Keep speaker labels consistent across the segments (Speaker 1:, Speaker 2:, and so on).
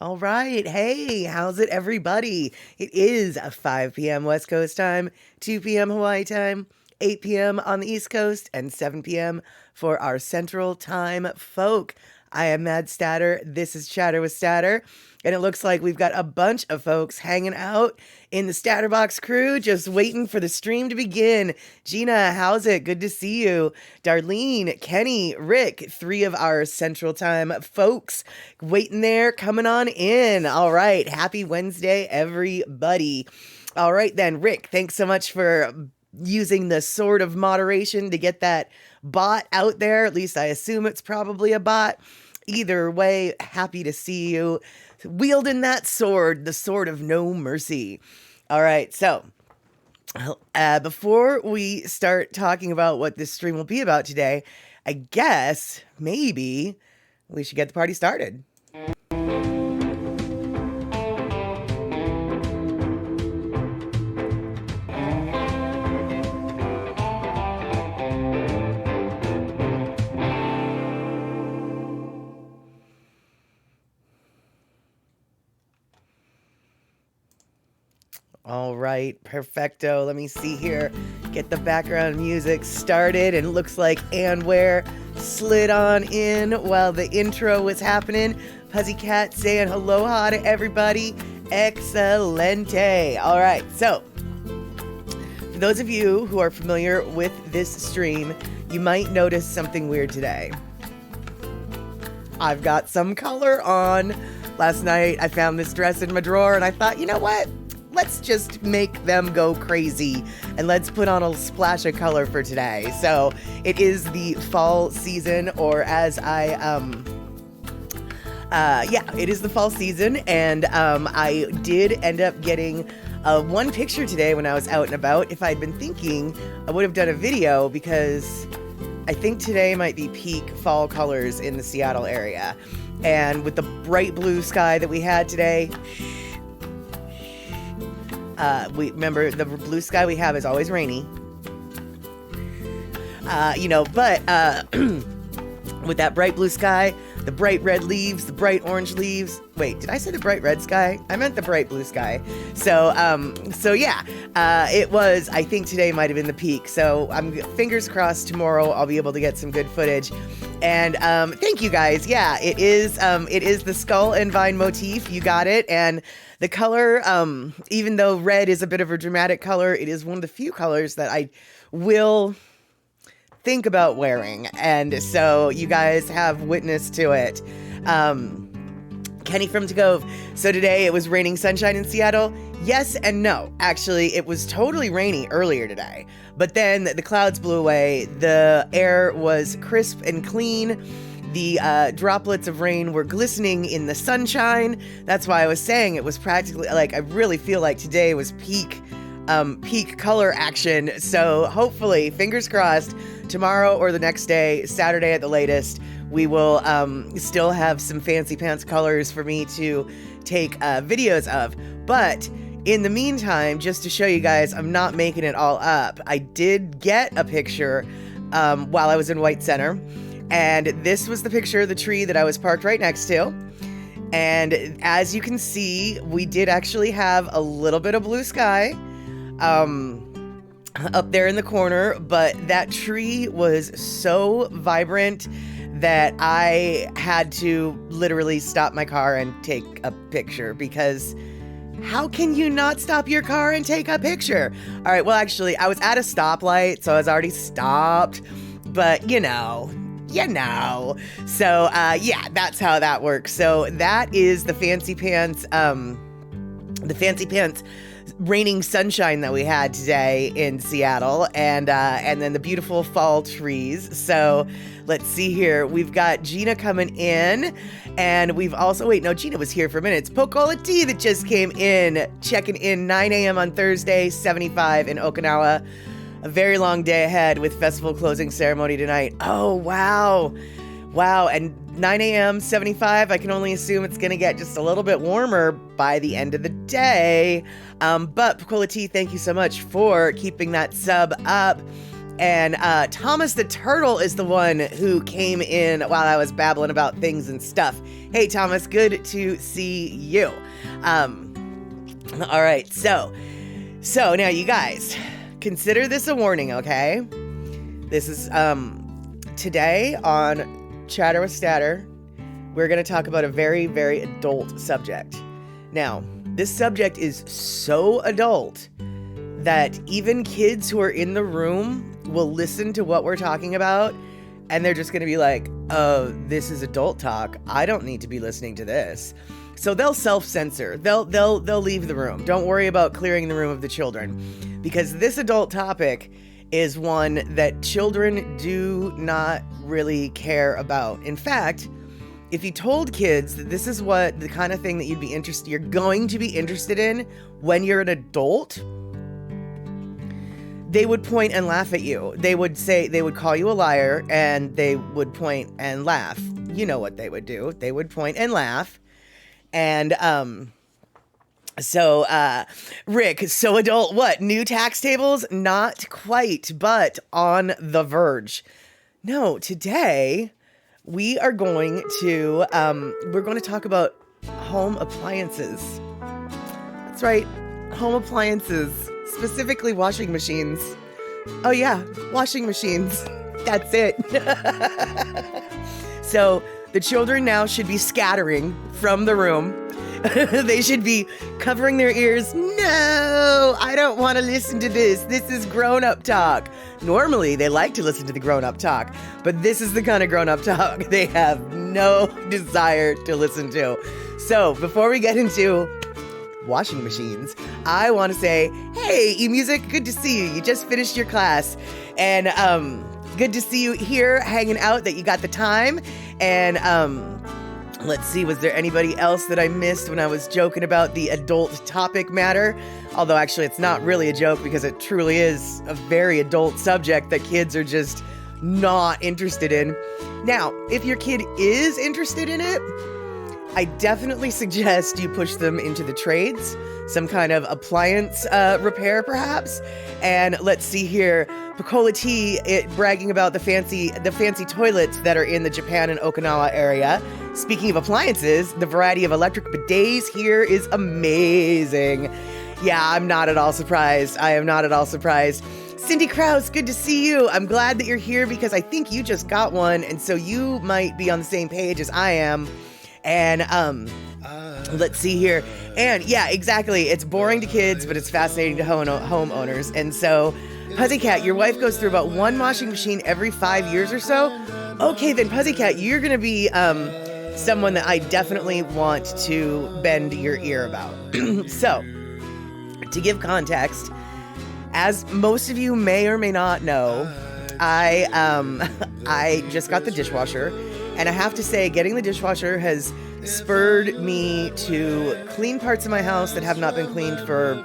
Speaker 1: All right. Hey, how's it, everybody? It is a 5 p.m. West Coast time, 2 p.m. Hawaii time, 8 p.m. on the East Coast, and 7 p.m. for our Central Time folk. I am Mad Statter. This is Chatter with Statter. And it looks like we've got a bunch of folks hanging out in the StatterBox crew, just waiting for the stream to begin. Gina, how's it? Good to see you. Darlene, Kenny, Rick, three of our Central Time folks waiting there, coming on in. All right. Happy Wednesday, everybody. All right, then, Rick, thanks so much for using the sword of moderation to get that bot out there. At least I assume it's probably a bot. Either way, happy to see you wielding that sword, the sword of no mercy. All right, so before we start talking about what this stream will be about today, I guess maybe we should get the party started. All right, perfecto. Let me see here. Get the background music started, and it looks like Ann Ware slid on in while the intro was happening. Pussycat saying aloha to everybody. Excelente. All right, so for those of you who are familiar with this stream, you might notice something weird today. I've got some color on. Last night, I found this dress in my drawer, and I thought, you know what? Let's just make them go crazy and let's put on a splash of color for today. So it is the fall season, or as it is the fall season. And I did end up getting one picture today when I was out and about. If I'd been thinking, I would have done a video, because I think today might be peak fall colors in the Seattle area. And with the bright blue sky that we had today, we remember the blue sky we have is always rainy. But with that bright blue sky, the bright red leaves, the bright orange leaves. Wait, did I say the bright red sky? I meant the bright blue sky. So it was, I think today might have been the peak. So I'm fingers crossed tomorrow I'll be able to get some good footage. And thank you guys. Yeah, it is the skull and vine motif. You got it. And the color, even though red is a bit of a dramatic color, it is one of the few colors that I will think about wearing. And so you guys have witness to it. Kenny from Tagove. So today it was raining sunshine in Seattle. Yes and no. Actually, it was totally rainy earlier today. But then the clouds blew away. The air was crisp and clean. The droplets of rain were glistening in the sunshine. That's why I was saying it was practically like, I really feel like today was peak color action. So hopefully, fingers crossed, tomorrow or the next day, Saturday at the latest, we will still have some fancy pants colors for me to take videos of. But in the meantime, just to show you guys, I'm not making it all up. I did get a picture while I was in White Center. And this was the picture of the tree that I was parked right next to. And as you can see, we did actually have a little bit of blue sky up there in the corner. But that tree was so vibrant that I had to literally stop my car and take a picture, because how can you not stop your car and take a picture? All right, well, actually, I was at a stoplight, so I was already stopped. But, you know. So, that's how that works. So that is the fancy pants raining sunshine that we had today in Seattle, and then the beautiful fall trees. So let's see here. We've got Gina coming in, and we've also, Gina was here for a minute. It's Pocola Tea that just came in, checking in 9 a.m. on Thursday, 75 in Okinawa. A very long day ahead with festival closing ceremony tonight. Oh, wow. And 9 a.m., 75, I can only assume it's going to get just a little bit warmer by the end of the day. But Pocola Tea, thank you so much for keeping that sub up. And Thomas the Turtle is the one who came in while I was babbling about things and stuff. Hey, Thomas, good to see you. All right, so now you guys, consider this a warning, okay? This is, today on Chatter with Statter, we're going to talk about a very, very adult subject. Now, this subject is so adult that even kids who are in the room will listen to what we're talking about, and they're just going to be like, oh, this is adult talk. I don't need to be listening to this. So they'll self-censor. They'll leave the room. Don't worry about clearing the room of the children, because this adult topic is one that children do not really care about. In fact, if you told kids that this is what the kind of thing that you're going to be interested in when you're an adult, they would point and laugh at you. They would call you a liar, and they would point and laugh. You know what they would do. They would point and laugh. And, Rick, so adult, what? New tax tables? Not quite, but on the verge. No, today we are going to talk about home appliances. That's right, home appliances, specifically washing machines. Oh yeah, washing machines. That's it. So the children now should be scattering from the room. They should be covering their ears. No, I don't want to listen to this. This is grown-up talk. Normally, they like to listen to the grown-up talk, but this is the kind of grown-up talk they have no desire to listen to. So, before we get into washing machines, I want to say, hey, eMusic, good to see you. You just finished your class, and good to see you here hanging out, that you got the time. And let's see, was there anybody else that I missed when I was joking about the adult topic matter? Although actually it's not really a joke, because it truly is a very adult subject that kids are just not interested in. Now, if your kid is interested in it, I definitely suggest you push them into the trades, some kind of appliance repair perhaps. And let's see here, Picola T bragging about the fancy toilets that are in the Japan and Okinawa area. Speaking of appliances, the variety of electric bidets here is amazing. Yeah, I'm not at all surprised. I am not at all surprised. Cindy Krause, good to see you. I'm glad that you're here, because I think you just got one, and so you might be on the same page as I am. And let's see here. And yeah, exactly. It's boring to kids, but it's fascinating to homeowners. And so, Puzzycat, your wife goes through about one washing machine every 5 years or so. Okay, then Puzzycat, you're going to be someone that I definitely want to bend your ear about. So, to give context, as most of you may or may not know, I just got the dishwasher. And I have to say, getting the dishwasher has spurred me to clean parts of my house that have not been cleaned for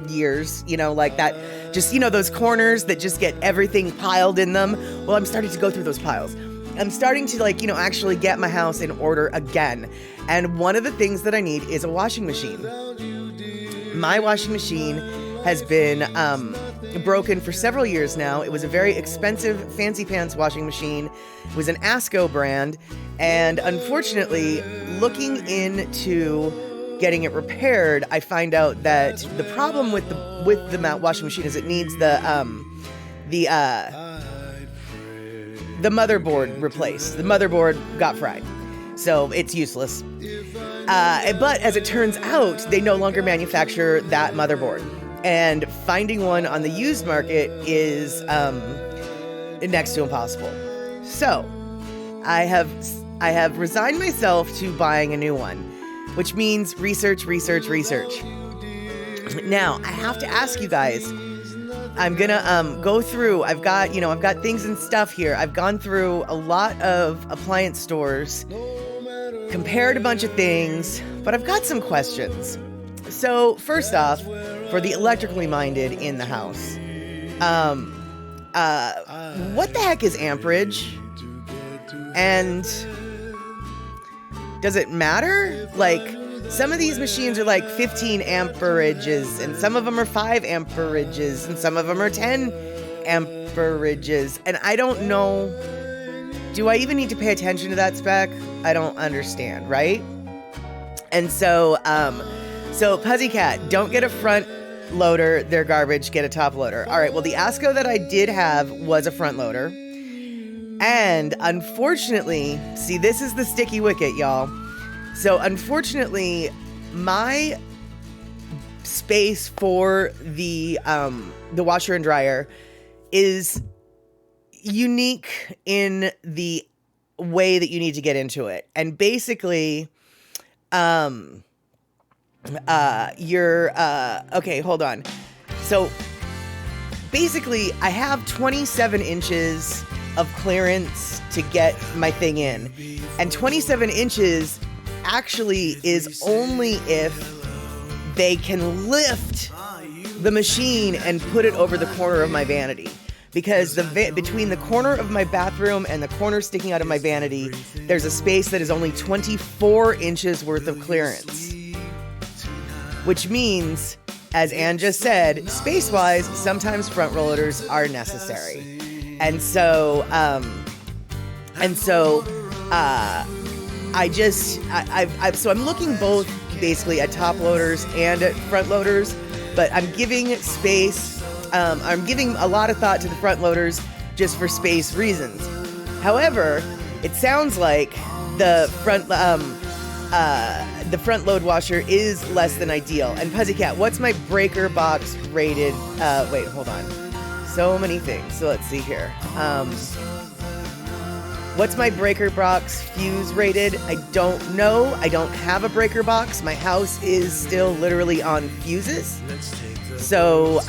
Speaker 1: years. You know, like that, just, you know, those corners that just get everything piled in them. Well, I'm starting to go through those piles. I'm starting to, like, you know, actually get my house in order again. And one of the things that I need is a washing machine. My washing machine has been broken for several years now. It was a very expensive fancy pants washing machine. It was an Asco brand, and unfortunately, looking into getting it repaired, I find out that the problem with the washing machine is it needs the motherboard replaced. The motherboard got fried, so it's useless. But as it turns out, they no longer manufacture that motherboard. And finding one on the used market is next to impossible. So I have resigned myself to buying a new one, which means research. Now, I have to ask you guys, I'm gonna go through, I've got things and stuff here. I've gone through a lot of appliance stores, compared a bunch of things, but I've got some questions. So first off, for the electrically minded in the house, what the heck is amperage? And does it matter? Like, some of these machines are like 15 amperages, and some of them are 5 amperages, and some of them are 10 amperages. And I don't know, do I even need to pay attention to that spec? I don't understand, right? And so, Pussycat, don't get a front loader. They're garbage. Get a top loader. All right. Well, the ASCO that I did have was a front loader. And unfortunately, see, this is the sticky wicket, y'all. So unfortunately, my space for the washer and dryer is unique in the way that you need to get into it. And basically, okay, hold on. So basically, I have 27 inches of clearance to get my thing in. And 27 inches actually is only if they can lift the machine and put it over the corner of my vanity. Because between the corner of my bathroom and the corner sticking out of my vanity, there's a space that is only 24 inches worth of clearance. Which means, as Ann just said, space-wise, sometimes front loaders are necessary. And so I'm looking both basically at top loaders and at front loaders, but I'm giving space. I'm giving a lot of thought to the front loaders just for space reasons. However, it sounds like the front load washer is less than ideal. And Pussycat, what's my breaker box rated? Wait, hold on. So many things. So let's see here. What's my breaker box fuse rated? I don't know. I don't have a breaker box. My house is still literally on fuses. So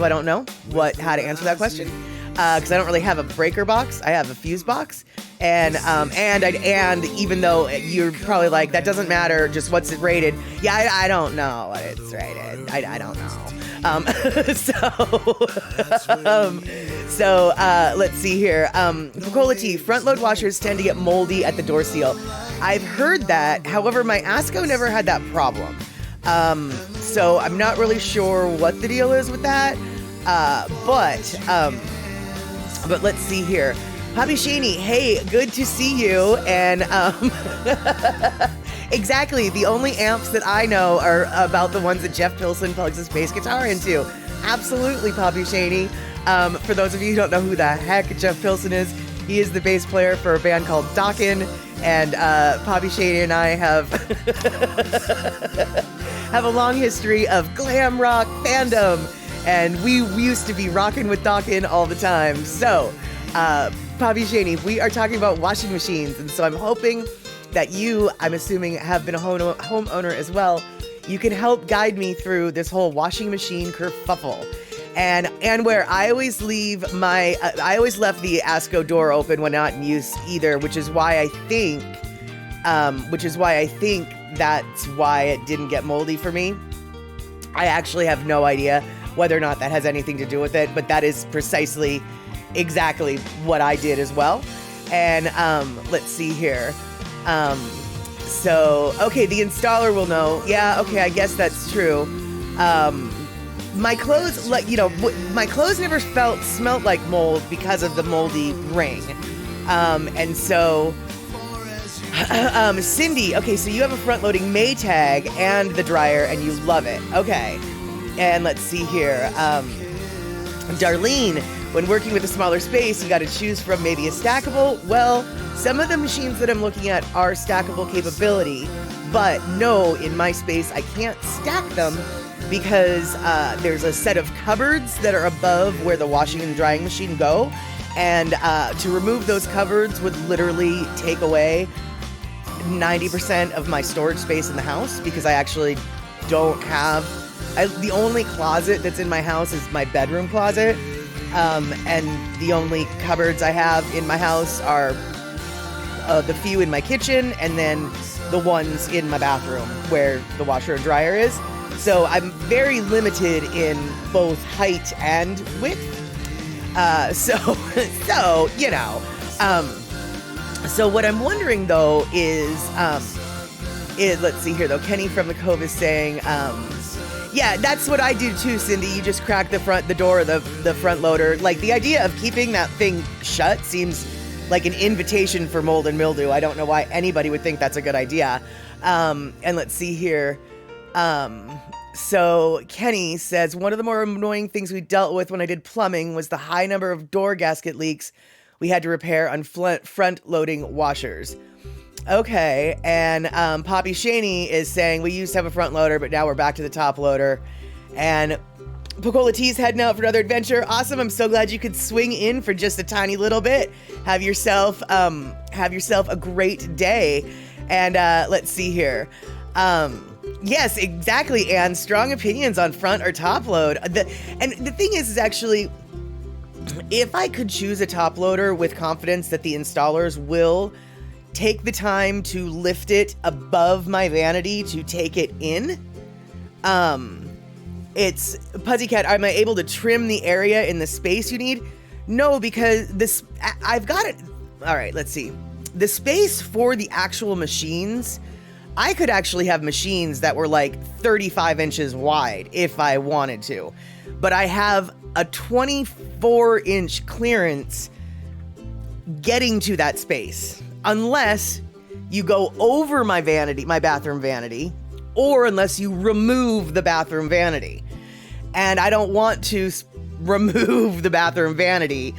Speaker 1: I don't know how to answer that question. Because I don't really have a breaker box. I have a fuse box. And even though you're probably like, that doesn't matter, just what's it rated? Yeah, I don't know what it's rated. I don't know. Let's see here. Coca-Cola Tea, front load washers tend to get moldy at the door seal. I've heard that. However, my ASCO never had that problem. So I'm not really sure what the deal is with that. But let's see here. Hobby Shaney, hey, good to see you. And exactly, the only amps that I know are about the ones that Jeff Pilson plugs his bass guitar into. Absolutely, Poppy Shaney. For those of you who don't know who the heck Jeff Pilson is, he is the bass player for a band called Lookin, and Poppy Shaney and I have have a long history of glam rock fandom, and we used to be rocking with Lookin all the time. So, Poppy Shaney, we are talking about washing machines, and so I'm hoping that you, I'm assuming, have been a homeowner as well. You can help guide me through this whole washing machine kerfuffle. And where I always leave I always left the ASCO door open when not in use either, which is why I think that's why it didn't get moldy for me. I actually have no idea whether or not that has anything to do with it, but that is precisely exactly what I did as well. And let's see here. Okay, the installer will know. Yeah, okay, I guess that's true. My clothes, my clothes never smelled like mold because of the moldy ring. Cindy, okay, so you have a front-loading Maytag and the dryer, and you love it. Okay, and let's see here. Darlene, when working with a smaller space, you got to choose from maybe a stackable. Well, some of the machines that I'm looking at are stackable capability, but no, in my space, I can't stack them because there's a set of cupboards that are above where the washing and drying machine go. And to remove those cupboards would literally take away 90% of my storage space in the house, because I actually don't have... the only closet that's in my house is my bedroom closet. And the only cupboards I have in my house are the few in my kitchen and then the ones in my bathroom where the washer and dryer is. So I'm very limited in both height and width. So what I'm wondering though is let's see here though. Kenny from the Cove is saying, Yeah, that's what I do too, Cindy. You just crack the door of the front loader. Like, the idea of keeping that thing shut seems like an invitation for mold and mildew. I don't know why anybody would think that's a good idea. And let's see here. So Kenny says, one of the more annoying things we dealt with when I did plumbing was the high number of door gasket leaks we had to repair on front loading washers. Okay, and Poppy Shaney is saying, we used to have a front loader, but now we're back to the top loader. And Pocola T's heading out for another adventure. Awesome, I'm so glad you could swing in for just a tiny little bit. Have yourself a great day. And let's see here. Yes, exactly, Anne. Strong opinions on front or top load. And the thing is actually, if I could choose a top loader with confidence that the installers will take the time to lift it above my vanity to take it in, it's Puzzycat. Am I able to trim the area in the space you need? No, because I've got it. All right, let's see. The space for the actual machines, I could actually have machines that were like 35 inches wide if I wanted to, but I have a 24-inch clearance getting to that space, unless you go over my bathroom vanity, or unless you remove the bathroom vanity. And I don't want to remove the bathroom vanity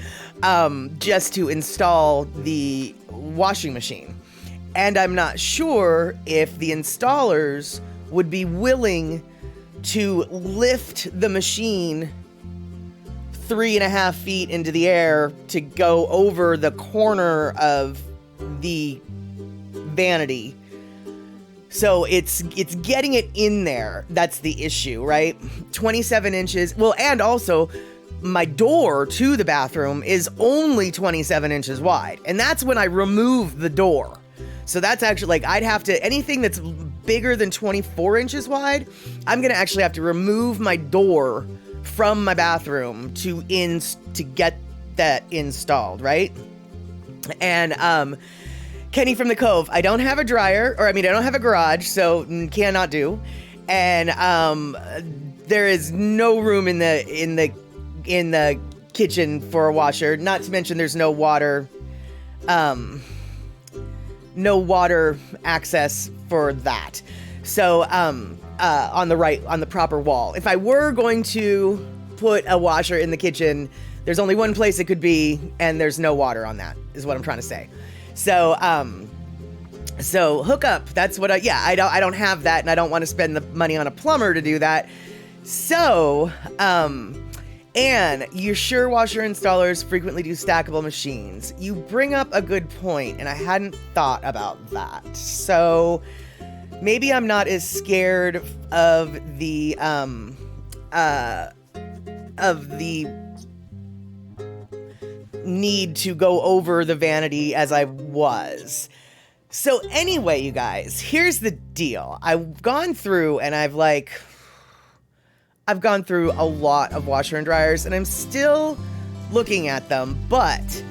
Speaker 1: just to install the washing machine. And I'm not sure if the installers would be willing to lift the machine 3.5 feet into the air to go over the corner of the vanity. So it's getting it in there. That's the issue, right? 27 inches. Well, and also my door to the bathroom is only 27 inches wide. And that's when I remove the door. So that's actually, like, I'd have to, anything that's bigger than 24 inches wide, I'm going to actually have to remove my door from my bathroom to get that installed, right? And Kenny from the Cove, I don't have a dryer, I don't have a garage, so cannot do. And there is no room in the kitchen for a washer. Not to mention there's no water access for that. So on the proper wall. If I were going to put a washer in the kitchen, there's only one place it could be, and there's no water on that, is what I'm trying to say. So hook up. That's what I don't have that, and I don't want to spend the money on a plumber to do that. So, Anne, you're sure washer installers frequently do stackable machines? You bring up a good point, and I hadn't thought about that. So maybe I'm not as scared of the need to go over the vanity as I was. So anyway, you guys, here's the deal. I've gone through and I've gone through a lot of washer and dryers, and I'm still looking at them, but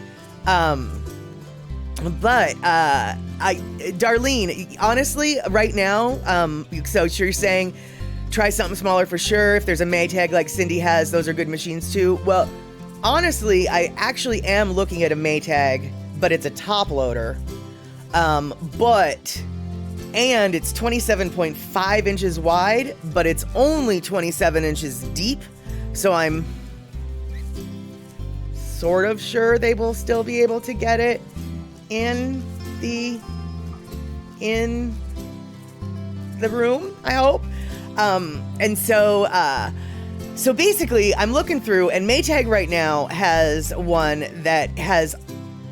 Speaker 1: Darlene, honestly, right now, so you're saying try something smaller for sure. If there's a Maytag like Cindy has, those are good machines too. Well, honestly, I actually am looking at a Maytag, but it's a top loader. And it's 27.5 inches wide, but it's only 27 inches deep. So I'm sort of sure they will still be able to get it in the room, I hope. And so basically I'm looking through, and Maytag right now has one that has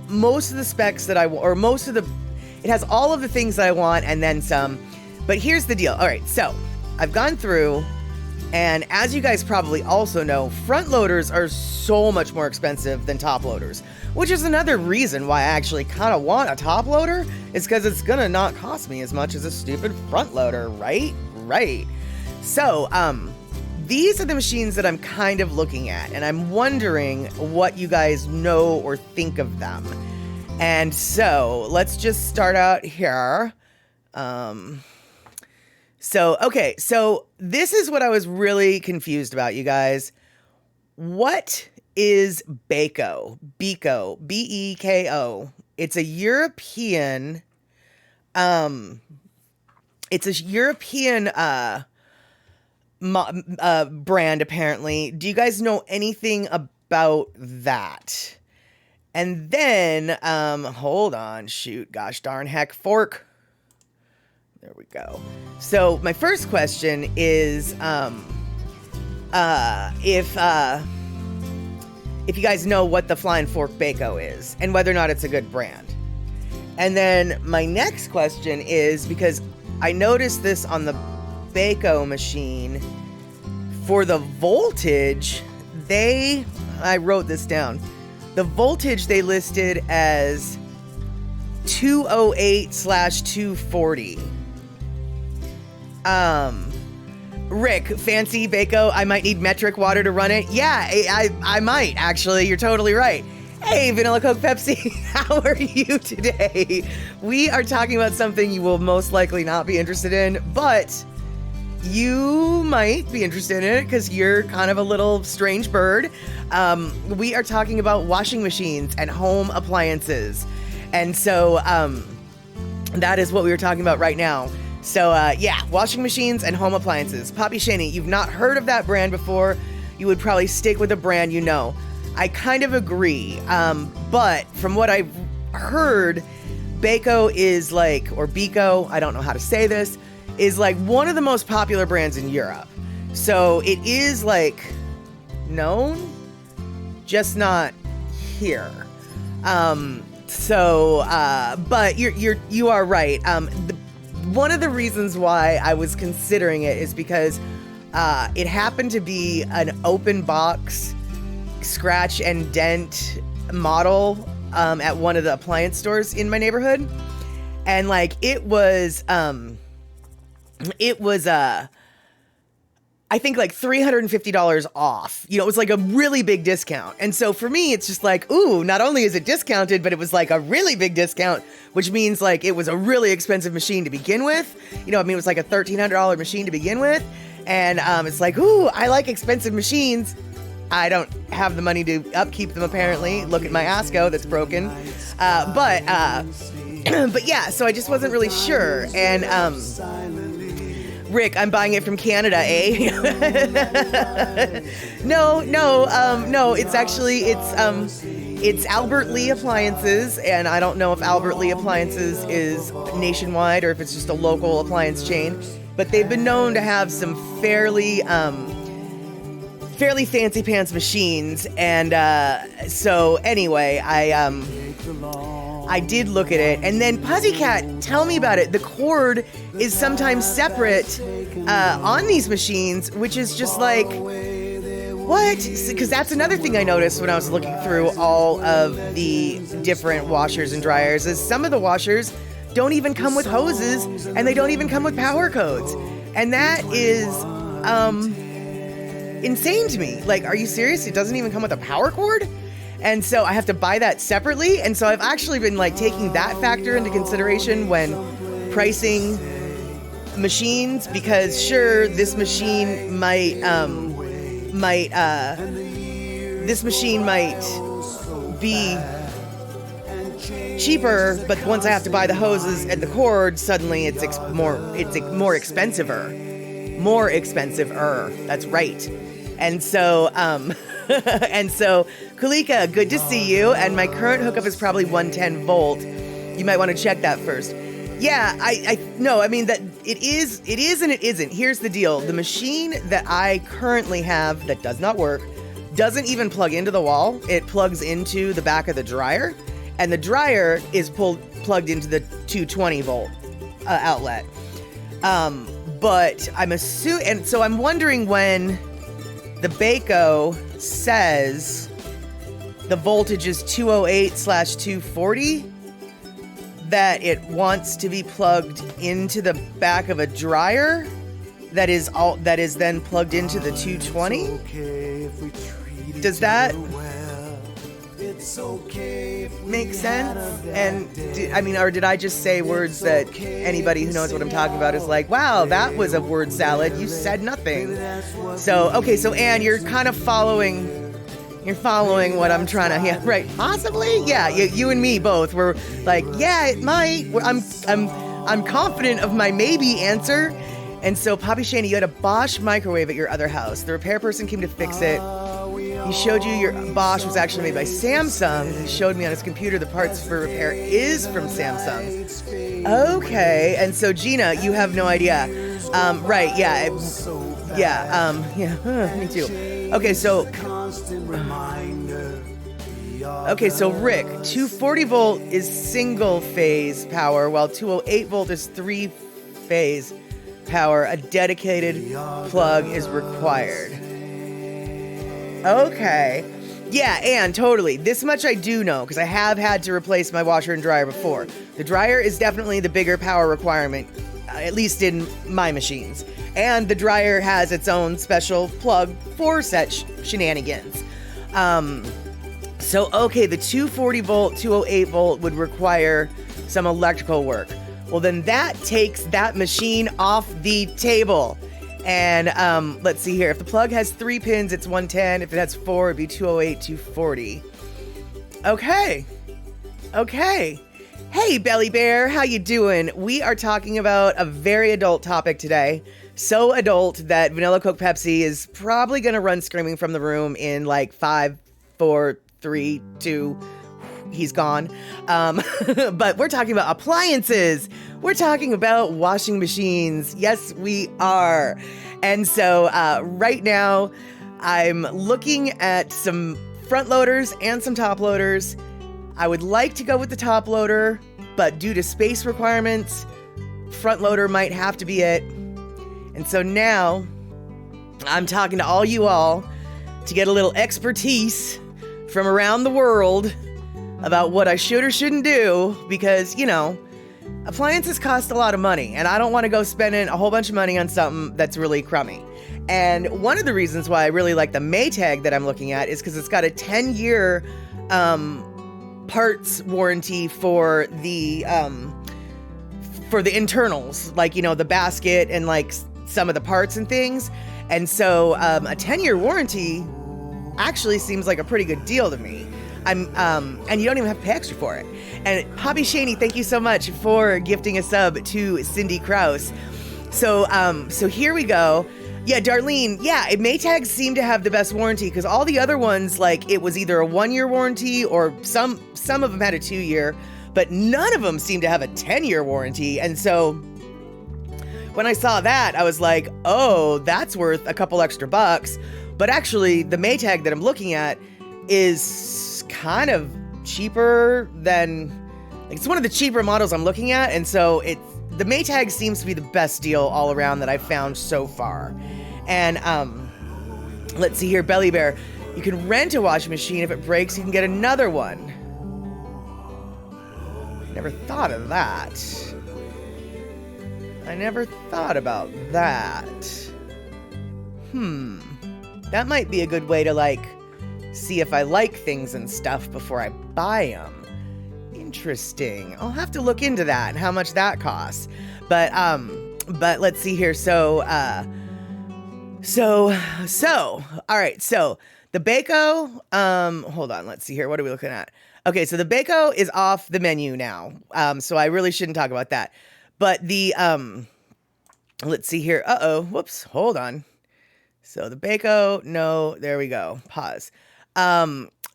Speaker 1: most of the specs that it has all of the things that I want and then some. But here's the deal. All right, so I've gone through, and as you guys probably also know, front loaders are so much more expensive than top loaders, which is another reason why I actually kind of want a top loader, is because it's gonna not cost me as much as a stupid front loader, right? Right. So, these are the machines that I'm kind of looking at, and I'm wondering what you guys know or think of them. And so let's just start out here. So, okay, so this is what I was really confused about, you guys. What is Beko? Beko, B-E-K-O. It's a European, brand apparently. Do you guys know anything about that? And then, hold on, shoot, gosh darn heck, fork. There we go. So my first question is, if you guys know what the Flying Fork Beko is and whether or not it's a good brand. And then my next question is, because I noticed this on the Beko machine, for the voltage, I wrote this down. The voltage they listed as 208/240. Rick, fancy Beko, I might need metric water to run it. Yeah, I might, actually. You're totally right. Hey, Vanilla Coke Pepsi, how are you today? We are talking about something you will most likely not be interested in, but you might be interested in it because you're kind of a little strange bird. We are talking about washing machines and home appliances. And so that is what we were talking about right now. So yeah, washing machines and home appliances. Poppy Shaney, you've not heard of that brand before. You would probably stick with a brand you know. I kind of agree. But from what I've heard, Beko is like, or Beko, I don't know how to say this, is like one of the most popular brands in Europe. So it is like known, just not here. But you are right. One of the reasons why I was considering it is because it happened to be an open box scratch and dent model at one of the appliance stores in my neighborhood. And like it was I think like $350 off. You know, it was like a really big discount. And so for me, it's just like, ooh, not only is it discounted, but it was like a really big discount, which means like it was a really expensive machine to begin with. You know, I mean, it was like a $1,300 machine to begin with. And it's like, ooh, I like expensive machines. I don't have the money to upkeep them, apparently. Look at my Asco that's broken. But yeah, so I just wasn't really sure. And Rick, I'm buying it from Canada, eh? No, it's actually, it's Albert Lee Appliances, and I don't know if Albert Lee Appliances is nationwide or if it's just a local appliance chain, but they've been known to have some fairly fancy pants machines, and so anyway, I did look at it, and then Pussycat, tell me about it. The cord is sometimes separate on these machines, which is just like, what? Because that's another thing I noticed when I was looking through all of the different washers and dryers, is some of the washers don't even come with hoses, and they don't even come with power codes, and that is insane to me. Like, are you serious? It doesn't even come with a power cord? And so I have to buy that separately. And so I've actually been like taking that factor into consideration when pricing machines, because sure, this machine might be cheaper, but once I have to buy the hoses and the cord, suddenly it's more expensive-er. That's right. And so, Kulika, good to see you. And my current hookup is probably 110 volt. You might want to check that first. Yeah, no, I mean that it is and it isn't. Here's the deal. The machine that I currently have that does not work doesn't even plug into the wall. It plugs into the back of the dryer, and the dryer is plugged into the 220 volt outlet. But I'm assuming, and so I'm wondering when the Beko says the voltage is 208/240, that it wants to be plugged into the back of a dryer that is then plugged into the 220. Does that make sense? And or did I just say words that anybody who knows what I'm talking about is like, wow, that was a word salad. You said nothing. So, okay, so Anne, you're kind of following what I'm trying to, yeah, right? Possibly, yeah. You and me both were like, yeah, it might. I'm confident of my maybe answer. And so, Poppy Shaney, you had a Bosch microwave at your other house. The repair person came to fix it. He showed you your Bosch was actually made by Samsung. He showed me on his computer the parts for repair is from Samsung. Okay, and so Gina, you have no idea. Right? Yeah, me too. Okay, so Rick, 240 volt is single phase power, while 208 volt is three phase power. A dedicated plug is required. Okay. Yeah, and totally. This much I do know, because I have had to replace my washer and dryer before. The dryer is definitely the bigger power requirement, at least in my machines. And the dryer has its own special plug for such shenanigans. Okay, the 240 volt, 208 volt would require some electrical work. Well, then that takes that machine off the table. And let's see here. If the plug has 3 pins, it's 110. If it has 4, it'd be 208, 240. Okay. Hey, Belly Bear, how you doing? We are talking about a very adult topic today. So adult that Vanilla Coke Pepsi is probably going to run screaming from the room in like 5, 4, 3, 2... He's gone. But we're talking about appliances. We're talking about washing machines. Yes, we are. And so right now, I'm looking at some front loaders and some top loaders. I would like to go with the top loader, but due to space requirements, front loader might have to be it. And so now, I'm talking to all you all to get a little expertise from around the world about what I should or shouldn't do, because, appliances cost a lot of money, and I don't want to go spending a whole bunch of money on something that's really crummy. And one of the reasons why I really like the Maytag that I'm looking at is because it's got a 10-year parts warranty for the internals, like, the basket and like some of the parts and things. And so a 10-year warranty actually seems like a pretty good deal to me. And you don't even have to pay extra for it. And Poppy Shaney, thank you so much for gifting a sub to Cindy Krause. So here we go. Yeah, Darlene, Maytags seem to have the best warranty, because all the other ones, like, it was either a 1-year warranty or some of them had a 2-year, but none of them seem to have a 10-year warranty. And so when I saw that, I was like, oh, that's worth a couple extra bucks. But actually, the Maytag that I'm looking at is kind of cheaper than, like, it's one of the cheaper models I'm looking at, and so the Maytag seems to be the best deal all around that I've found so far. And let's see here, Belly Bear, you can rent a washing machine. If it breaks, you can get another one. Never thought of that. I never thought about that. That might be a good way to, like, see if I like things and stuff before I buy them. Interesting. I'll have to look into that and how much that costs. But let's see here. So, all right. So the Beko, hold on. Let's see here. What are we looking at? Okay. So the Beko is off the menu now. So I really shouldn't talk about that. But the, let's see here. Whoops. Hold on. So the Beko, no, there we go. Pause.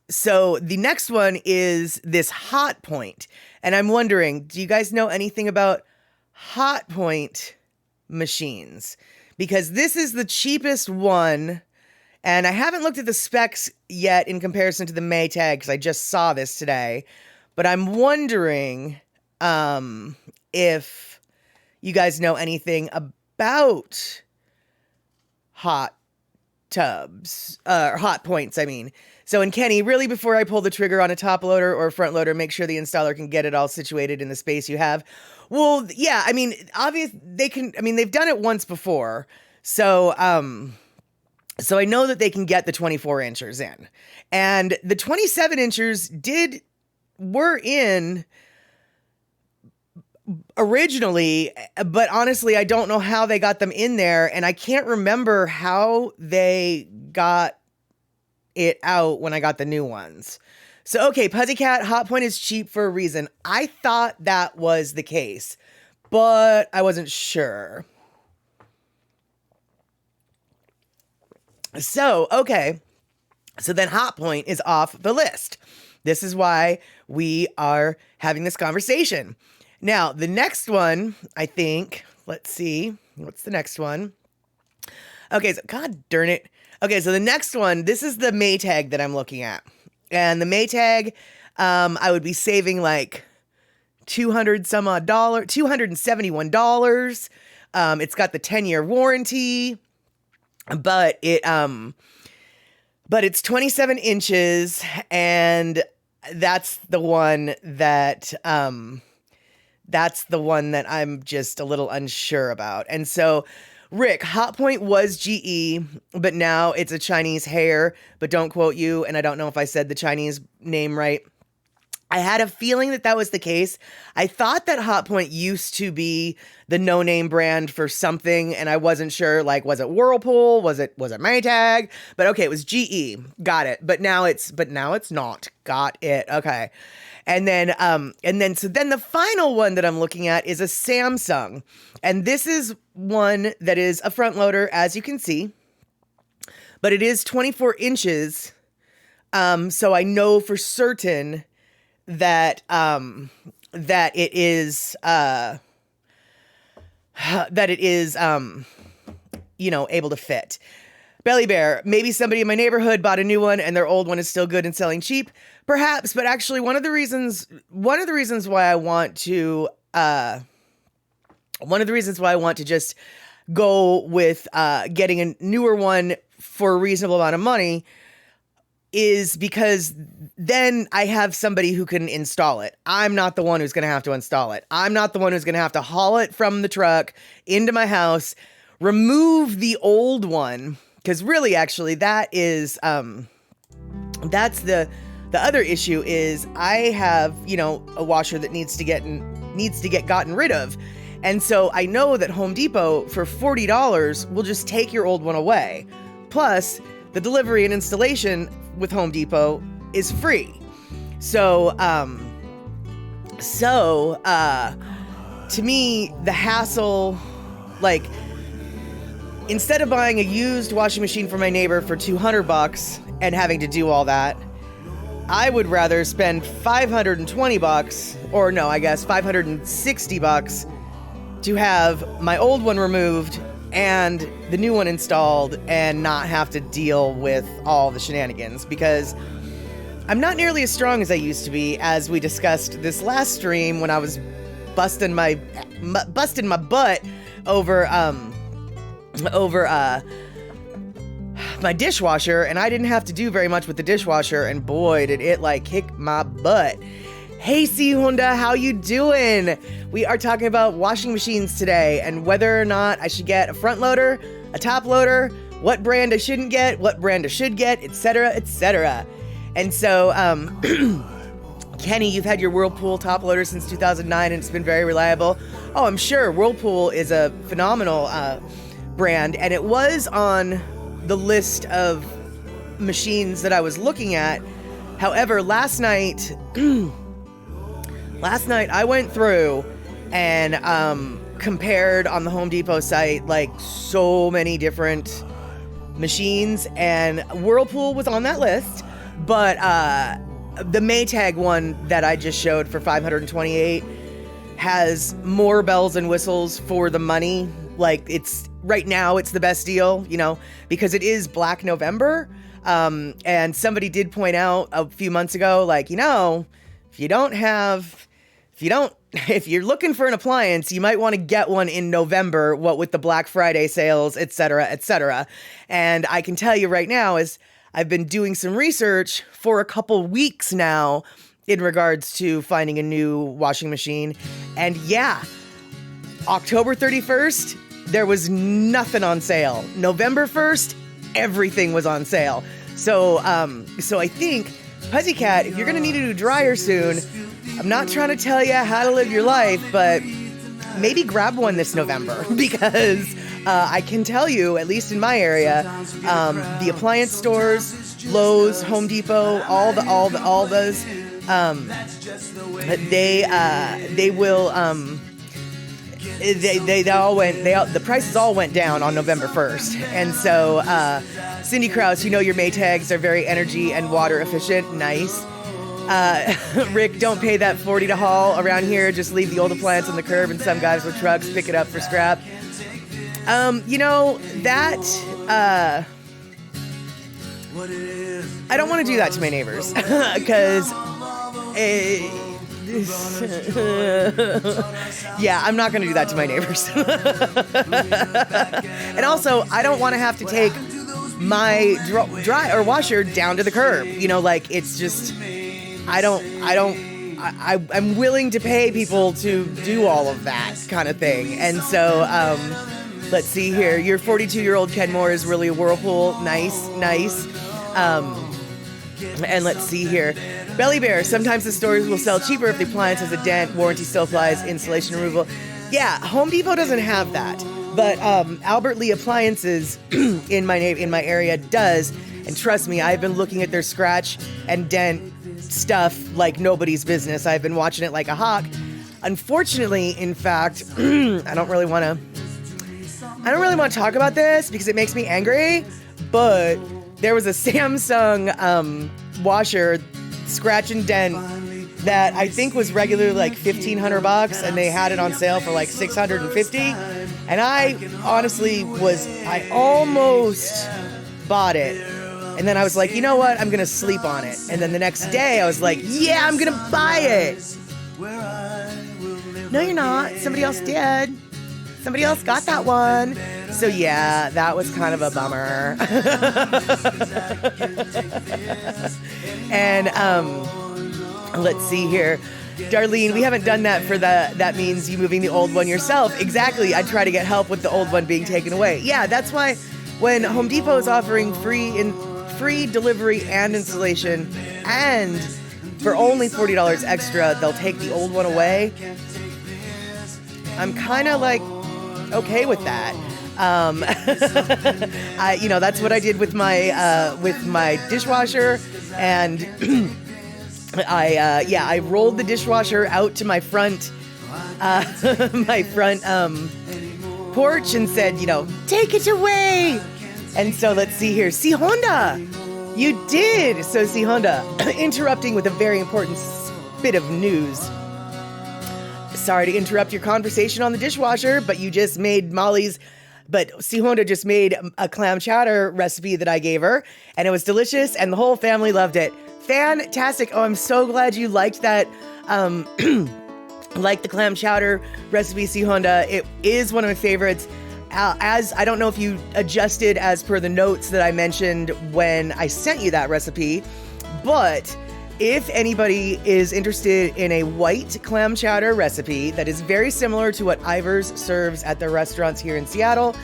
Speaker 1: So the next one is this Hot Point. And I'm wondering, do you guys know anything about Hot Point machines? Because this is the cheapest one. And I haven't looked at the specs yet in comparison to the Maytag, because I just saw this today. But I'm wondering if you guys know anything about hot points, I mean. So, and Kenny, really, before I pull the trigger on a top loader or a front loader, make sure the installer can get it all situated in the space you have. Well, yeah, I mean, they've done it once before. So, So I know that they can get the 24 inchers in. And the 27 inchers were in originally, but honestly, I don't know how they got them in there, and I can't remember how they got it out when I got the new ones. So, okay, Pussycat, Hot Point is cheap for a reason. I thought that was the case, but I wasn't sure. So, okay, so then Hot Point is off the list. This is why we are having this conversation. Now, the next one, I think, let's see, what's the next one? Okay, so God darn it. Okay, so the next one, this is the Maytag that I'm looking at. And the Maytag, I would be saving like $271. It's got the 10-year warranty, but it's 27 inches, and that's the one that I'm just a little unsure about. And so, Rick, Hot Point was GE, but now it's a Chinese hair, but don't quote you, and I don't know if I said the Chinese name right. I had a feeling that was the case. I thought that Hot Point used to be the no-name brand for something, and I wasn't sure, like, was it Whirlpool? Was it Maytag? But okay, it was GE. Got it. But now it's not. Got it. Okay. And then the final one that I'm looking at is a Samsung. And this is one that is a front loader, as you can see, but it is 24 inches. So I know for certain that it is able to fit. Belly Bear, maybe somebody in my neighborhood bought a new one and their old one is still good and selling cheap. Perhaps, but actually one of the reasons why I want to just go with getting a newer one for a reasonable amount of money is because then I have somebody who can install it. I'm not the one who's going to have to install it. I'm not the one who's going to have to haul it from the truck into my house, remove the old one, because really, actually, that is that's the other issue is I have, a washer that needs to get gotten rid of. And so I know that Home Depot for $40 will just take your old one away. Plus, the delivery and installation with Home Depot is free. So to me, the hassle, like, instead of buying a used washing machine for my neighbor for $200 and having to do all that, I would rather spend $520, or no, I guess $560 to have my old one removed and the new one installed and not have to deal with all the shenanigans, because I'm not nearly as strong as I used to be, as we discussed this last stream when I was busting my butt over my dishwasher, and I didn't have to do very much with the dishwasher, and boy, did it kick my butt. Hey, C Honda, how you doing? We are talking about washing machines today and whether or not I should get a front loader, a top loader, what brand I shouldn't get, what brand I should get, etc., etc. And so, Kenny, you've had your Whirlpool top loader since 2009 and it's been very reliable. Oh, I'm sure Whirlpool is a phenomenal brand, and it was on the list of machines that I was looking at. However, last night I went through and compared on the Home Depot site so many different machines, and Whirlpool was on that list, but the Maytag one that I just showed for $528 has more bells and whistles for the money. It's right now, it's the best deal, because it is Black November. And somebody did point out a few months ago, if you're looking for an appliance, you might want to get one in November, what with the Black Friday sales, etc., etc. And I can tell you right now, is I've been doing some research for a couple weeks now in regards to finding a new washing machine. And yeah, October 31st, there was nothing on sale. November 1st, everything was on sale. So I think, Pussycat, if you're going to need a new dryer soon, I'm not trying to tell you how to live your life, but maybe grab one this November, because I can tell you, at least in my area, the appliance stores, Lowe's, Home Depot, all those, the prices all went down on November 1st. And so, Cindy Krause, you know your Maytags are very energy and water efficient. Nice. Rick, don't pay that $40 to haul around here. Just leave the old appliance on the curb and some guys with trucks pick it up for scrap. You know, that, I don't want to do that to my neighbors, because, yeah, I'm not going to do that to my neighbors. And also, I don't want to have to take my dry or washer down to the curb. You know, like, it's just, I'm willing to pay people to do all of that kind of thing. And so, let's see here. Your 42-year-old Kenmore is really a whirlpool. Nice. And let's see here. Belly Bear, sometimes the stores will sell cheaper if the appliance has a dent. Warranty still applies. Installation removal. Yeah, Home Depot doesn't have that. But Albert Lee Appliances in my area does. And trust me, I've been looking at their scratch and dent stuff like nobody's business. I've been watching it like a hawk. Unfortunately, in fact, I don't really want to talk about this because it makes me angry, but there was a Samsung washer scratch and dent that I think was regularly like $1,500, and they had it on sale for like $650. And I almost bought it. And then I was like, you know what? I'm going to sleep on it. And then the next day I was like, yeah, I'm going to buy it. No, you're not. Somebody else did. Somebody else got that one. So yeah, that was kind of a bummer. And let's see here. Darlene, we haven't done that for that means you moving the old one yourself. Exactly. I try to get help with the old one being taken away. Yeah, that's why when Home Depot is offering free delivery and installation, and for only $40 extra, they'll take the old one away. I'm kind of like okay with that. That's what I did with my dishwasher, and I rolled the dishwasher out to my front porch and said, take it away. And so let's see here. See Honda, you did. So see Honda, interrupting with a very important bit of news. Sorry to interrupt your conversation on the dishwasher, but you just made C. Honda just made a clam chowder recipe that I gave her, and it was delicious, and the whole family loved it. Fantastic. Oh, I'm so glad you liked that, like the clam chowder recipe, C. Honda. It is one of my favorites. As I don't know if you adjusted as per the notes that I mentioned when I sent you that recipe, but if anybody is interested in a white clam chowder recipe that is very similar to what Ivar's serves at their restaurants here in Seattle,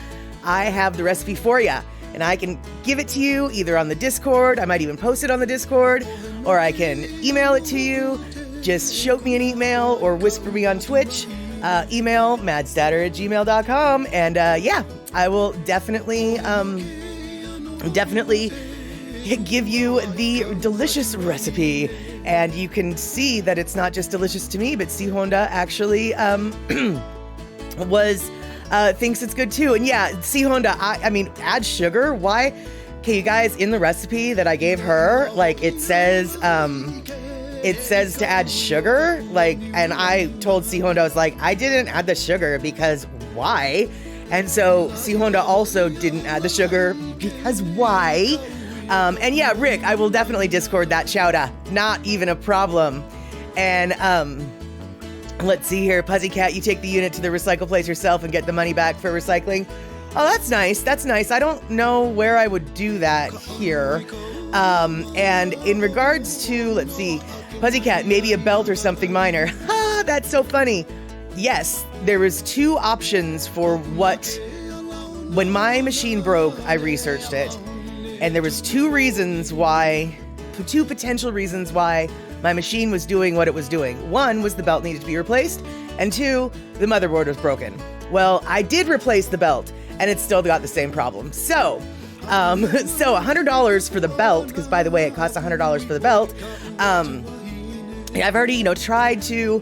Speaker 1: I have the recipe for you. And I can give it to you either on the Discord, I might even post it on the Discord, or I can email it to you. Just shoot me an email or whisper me on Twitch. Email madstatter@gmail.com. And I will definitely give you the delicious recipe, and you can see that it's not just delicious to me, but C. Honda actually thinks it's good too. And yeah, C. Honda, I mean, add sugar. Why? Okay, you guys, in the recipe that I gave her, like it says to add sugar. Like, and I told C. Honda, I was like, I didn't add the sugar because why? And so C. Honda also didn't add the sugar because why? And yeah, Rick, I will definitely Discord that chowder. Not even a problem. And let's see here. Pussycat, you take the unit to the recycle place yourself and get the money back for recycling. Oh, that's nice. That's nice. I don't know where I would do that here. And in regards to, let's see, Pussycat, maybe a belt or something minor. Ha, that's so funny. Yes, there was two options for when my machine broke, I researched it. And there was two potential reasons why my machine was doing what it was doing. One was the belt needed to be replaced, and two, the motherboard was broken. Well, I did replace the belt, and it still got the same problem. So $100 for the belt, because by the way, it costs $100 for the belt. I've already, tried to.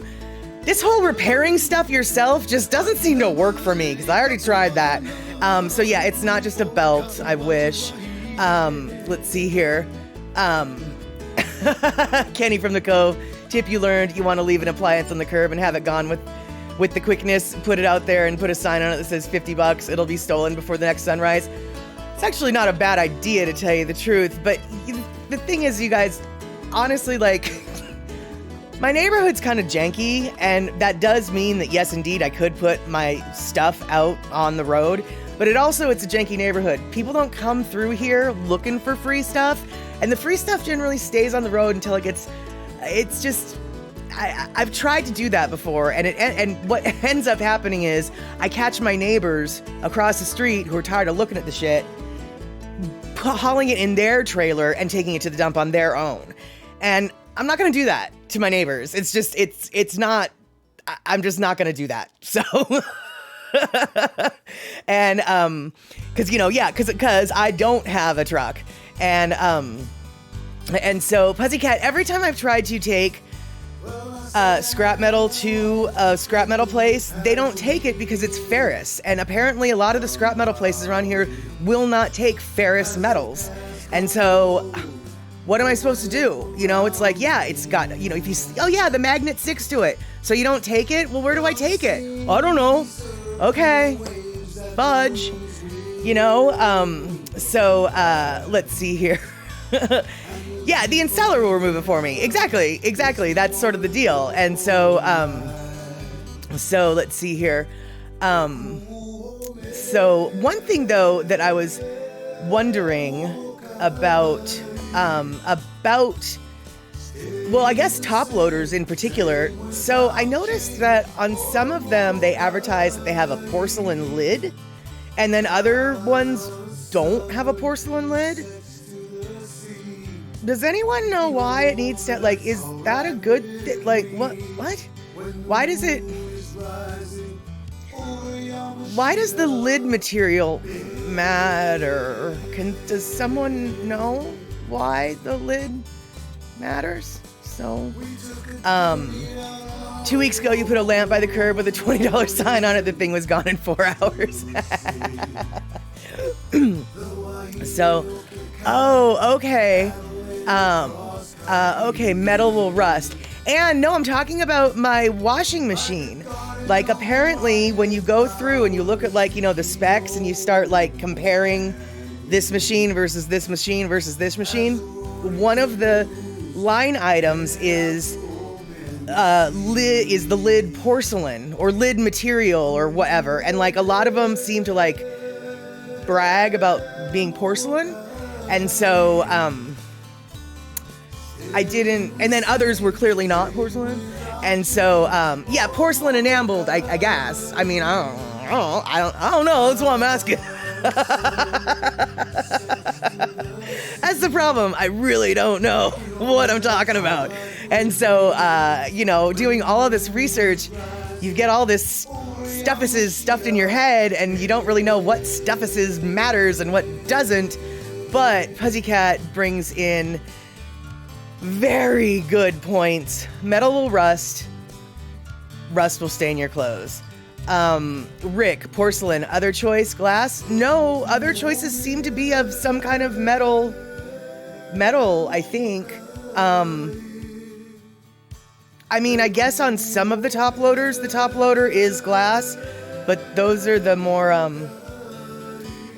Speaker 1: This whole repairing stuff yourself just doesn't seem to work for me, because I already tried that. So yeah, it's not just a belt. I wish. Let's see here. Kenny from the Cove, tip you learned: you want to leave an appliance on the curb and have it gone with the quickness. Put it out there and put a sign on it that says $50. It'll be stolen before the next sunrise. It's actually not a bad idea, to tell you the truth. But the thing is, you guys, honestly, my neighborhood's kind of janky, and that does mean that, yes, indeed, I could put my stuff out on the road. But it's a janky neighborhood. People don't come through here looking for free stuff. And the free stuff generally stays on the road until I've tried to do that before, and what ends up happening is I catch my neighbors across the street who are tired of looking at the shit, hauling it in their trailer and taking it to the dump on their own. And I'm not going to do that to my neighbors. I'm just not going to do that. So, and, cause I don't have a truck. And so Pussycat, every time I've tried to take scrap metal to a scrap metal place, they don't take it because it's ferrous. And apparently a lot of the scrap metal places around here will not take ferrous metals. And so what am I supposed to do? It's like, yeah, it's got, the magnet sticks to it. So you don't take it? Well, where do I take it? I don't know. Okay. Fudge. So let's see here. Yeah, the installer will remove it for me. Exactly. That's sort of the deal. And so let's see here. So one thing though that I was wondering about, well, I guess top loaders in particular. So I noticed that on some of them, they advertise that they have a porcelain lid, and then other ones don't have a porcelain lid. Does anyone know why it needs to, is that a good, what? Why does the lid material matter? Does someone know why the lid matters? So, 2 weeks ago, you put a lamp by the curb with a $20 sign on it. The thing was gone in 4 hours. So, okay. Okay, metal will rust. And no, I'm talking about my washing machine. Apparently, when you go through and you look at, the specs and you start, comparing this machine versus this machine versus this machine, one of the line items is the lid porcelain or lid material or whatever. And, a lot of them seem to, brag about being porcelain. And so, I didn't, and then others were clearly not porcelain. And so, yeah, porcelain enameled, I guess. I mean, I don't know. That's what I'm asking. That's the problem. I really don't know what I'm talking about. And so, doing all of this research, you get all this stuffuses stuffed in your head, and you don't really know what stuffuses matters and what doesn't. But Pussycat brings in very good points. Metal will rust. Rust will stain your clothes. Rick, porcelain. Other choice, glass? No, other choices seem to be of some kind of metal, I think. I mean, I guess on some of the top loaders, the top loader is glass, but those are the more,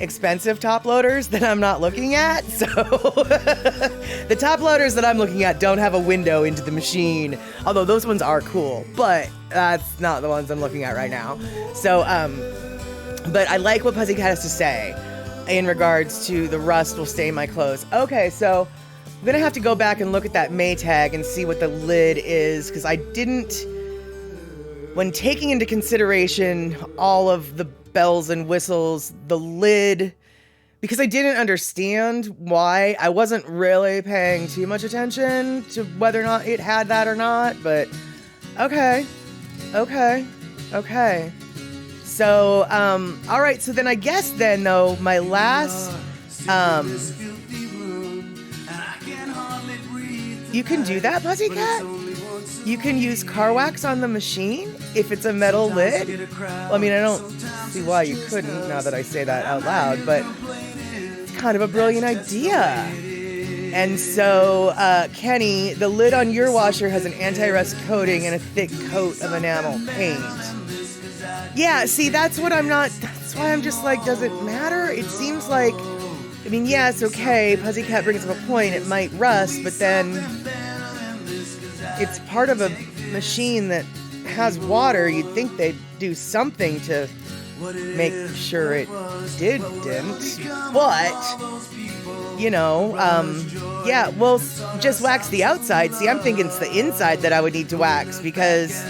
Speaker 1: expensive top loaders that I'm not looking at. So the top loaders that I'm looking at don't have a window into the machine, although those ones are cool, but that's not the ones I'm looking at right now. So, but I like what Pussycat has to say in regards to the rust will stain my clothes. Okay, so I'm gonna have to go back and look at that Maytag and see what the lid is, because I didn't, when taking into consideration all of the bells and whistles, the lid, because I didn't understand why. I wasn't really paying too much attention to whether or not it had that or not, but okay. So, all right, so then I guess then, though, my last, you can do that, Pussycat? You can use car wax on the machine if it's a metal lid? Well, I mean, I don't see why you couldn't, now that I say that out loud, but it's kind of a brilliant idea. And so, Kenny, the lid on your washer has an anti-rust coating and a thick coat of enamel paint. Yeah, see, that's why I'm just like, does it matter? It seems like, I mean, yeah, it's okay. Pussycat brings up a point. It might rust, but then it's part of a machine that has water. You'd think they'd do something to make sure it didn't. But, you know, yeah, well, just wax the outside. See, I'm thinking it's the inside that I would need to wax because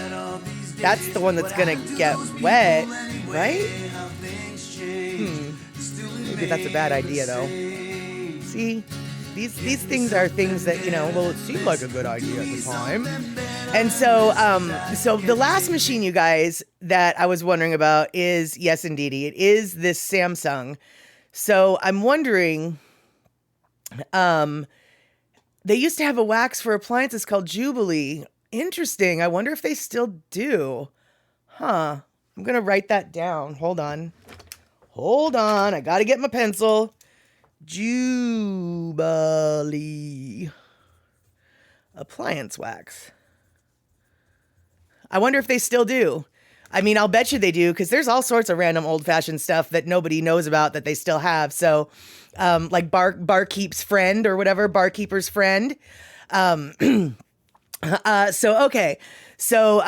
Speaker 1: that's the one that's gonna get wet, right? Maybe that's a bad idea, though. See, these things are things that, you know, well, it seemed like a good idea at the time. And so, so the last machine, you guys, that I was wondering about is, yes, indeedy, it is this Samsung. So I'm wondering, they used to have a wax for appliances called Jubilee. Interesting. I wonder if they still do. Huh. I'm going to write that down. Hold on. I got to get my pencil. Jubilee appliance wax. I wonder if they still do. I mean, I'll bet you they do, because there's all sorts of random old-fashioned stuff that nobody knows about that they still have. So, like Barkeep's Friend or whatever, Barkeeper's Friend. Okay. So,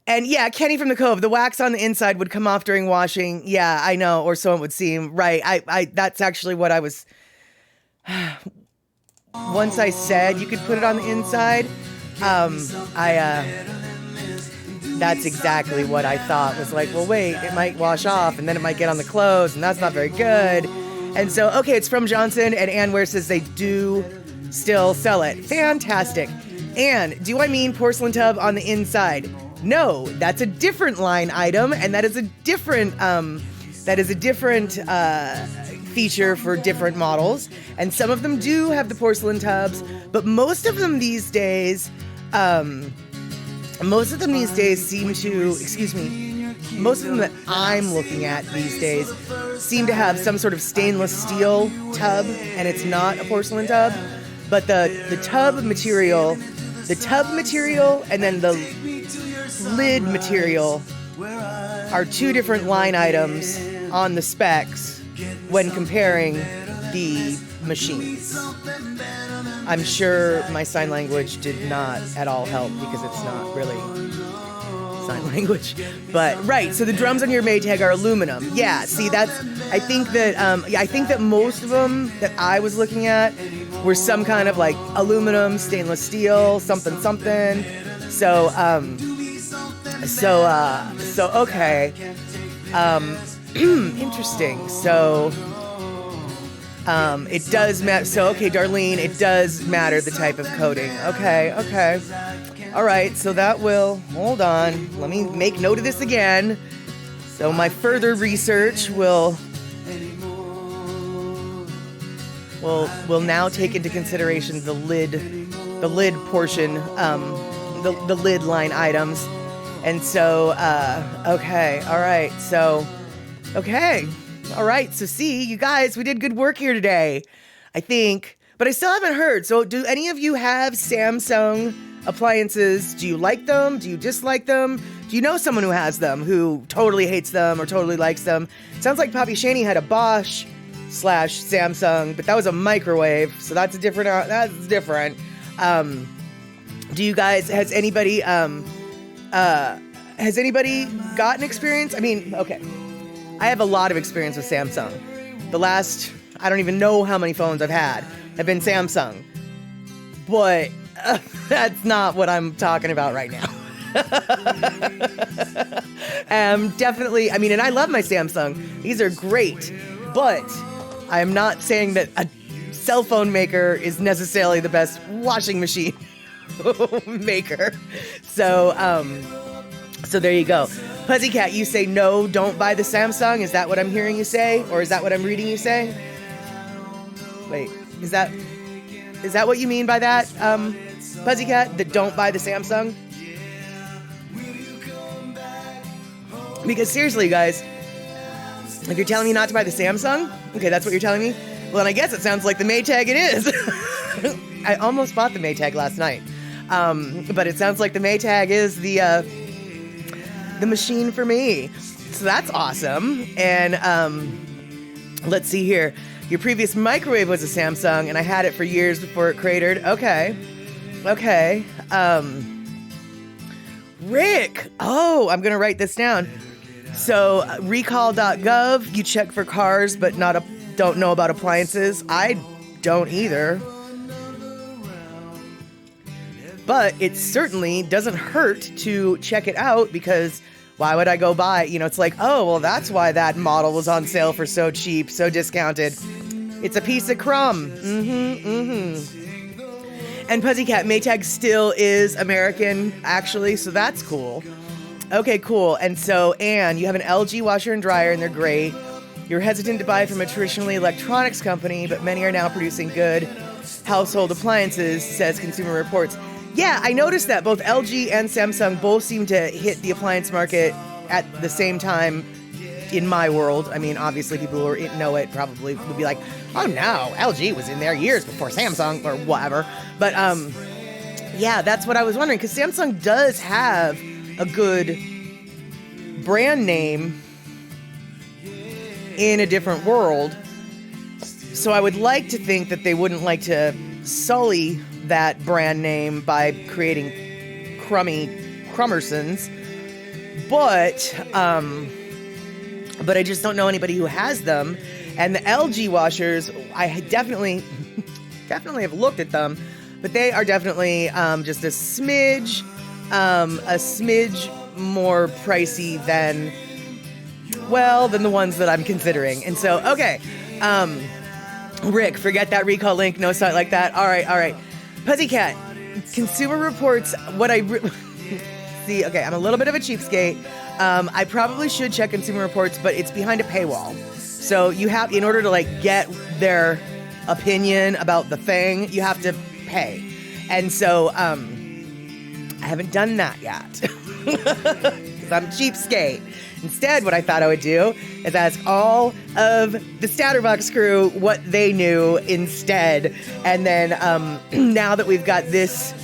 Speaker 1: and yeah, Kenny from the Cove, the wax on the inside would come off during washing. Yeah, I know. Or so it would seem. Right. I that's actually what I was, once I said you could put it on the inside, that's exactly what I thought. Was like, well, wait, it might wash off and then it might get on the clothes and that's not very good. And so, okay, it's from Johnson, and Ann Ware says they do still sell it. Fantastic. And do I mean porcelain tub on the inside? No, that's a different line item, and that is a different feature for different models. And some of them do have the porcelain tubs, but most of them these days seem to, most of them that I'm looking at these days seem to have some sort of stainless steel tub, and it's not a porcelain tub, but the tub material and then the lid material are two different line items on the specs when comparing the machines. I'm sure my sign language did not at all help because it's not really sign language. But right, so the drums on your Maytag are aluminum. Yeah, see, I think that most of them that I was looking at were some kind of like aluminum, stainless steel, something. So okay. Interesting. So it does matter. So, okay, Darlene, it does matter the type of coating. Okay. All right, so that will, hold on. Let me make note of this again. So my further research will now take into consideration the lid portion, the lid line items. And so, okay, all right, so, okay. All right, so see, you guys, we did good work here today, I think. But I still haven't heard. So do any of you have Samsung appliances? Do you like them? Do you dislike them? Do you know someone who has them, who totally hates them or totally likes them? Sounds like Poppy Shaney had a Bosch / Samsung, but that was a microwave, so that's different. Do you guys, has anybody gotten experience? I mean, okay. I have a lot of experience with Samsung. The last, I don't even know how many phones I've had have been Samsung. But that's not what I'm talking about right now. Definitely, I mean, and I love my Samsung. These are great. But I am not saying that a cell phone maker is necessarily the best washing machine maker. So there you go. Pussycat, you say no, don't buy the Samsung. Is that what I'm hearing you say? Or is that what I'm reading you say? Wait, is that what you mean by that, Pussycat? That don't buy the Samsung? Because seriously, guys, if you're telling me not to buy the Samsung, okay, that's what you're telling me? Well, then I guess it sounds like the Maytag it is. I almost bought the Maytag last night. But it sounds like the Maytag is the machine for me. So that's awesome. And let's see here. Your previous microwave was a Samsung, and I had it for years before it cratered. Okay. Rick. Oh, I'm going to write this down. So recall.gov, you check for cars, but don't know about appliances. I don't either. But it certainly doesn't hurt to check it out, because why would I go buy? It's like, oh, well, that's why that model was on sale for so cheap, so discounted. It's a piece of crumb. And Pussycat, Maytag still is American, actually, so that's cool. Okay, cool. And so, Anne, you have an LG washer and dryer, and they're great. You're hesitant to buy from a traditionally electronics company, but many are now producing good household appliances, says Consumer Reports. Yeah, I noticed that both LG and Samsung both seem to hit the appliance market at the same time in my world. I mean, obviously people who know it probably would be like, oh no, LG was in there years before Samsung or whatever. But yeah, that's what I was wondering, because Samsung does have a good brand name in a different world. So I would like to think that they wouldn't like to sully that brand name by creating crummersons. But I just don't know anybody who has them. And the LG washers, I definitely have looked at them, but they are definitely just a smidge more pricey than the ones that I'm considering. And so, okay, Rick, forget that recall link, no site like that. All right. Pussycat, Consumer Reports, see, okay, I'm a little bit of a cheapskate. I probably should check Consumer Reports, but it's behind a paywall. So you have, in order to get their opinion about the thing, you have to pay. And so, I haven't done that yet. Because I'm a cheapskate. Instead, what I thought I would do is ask all of the StatterBox crew what they knew instead. And then now that we've got this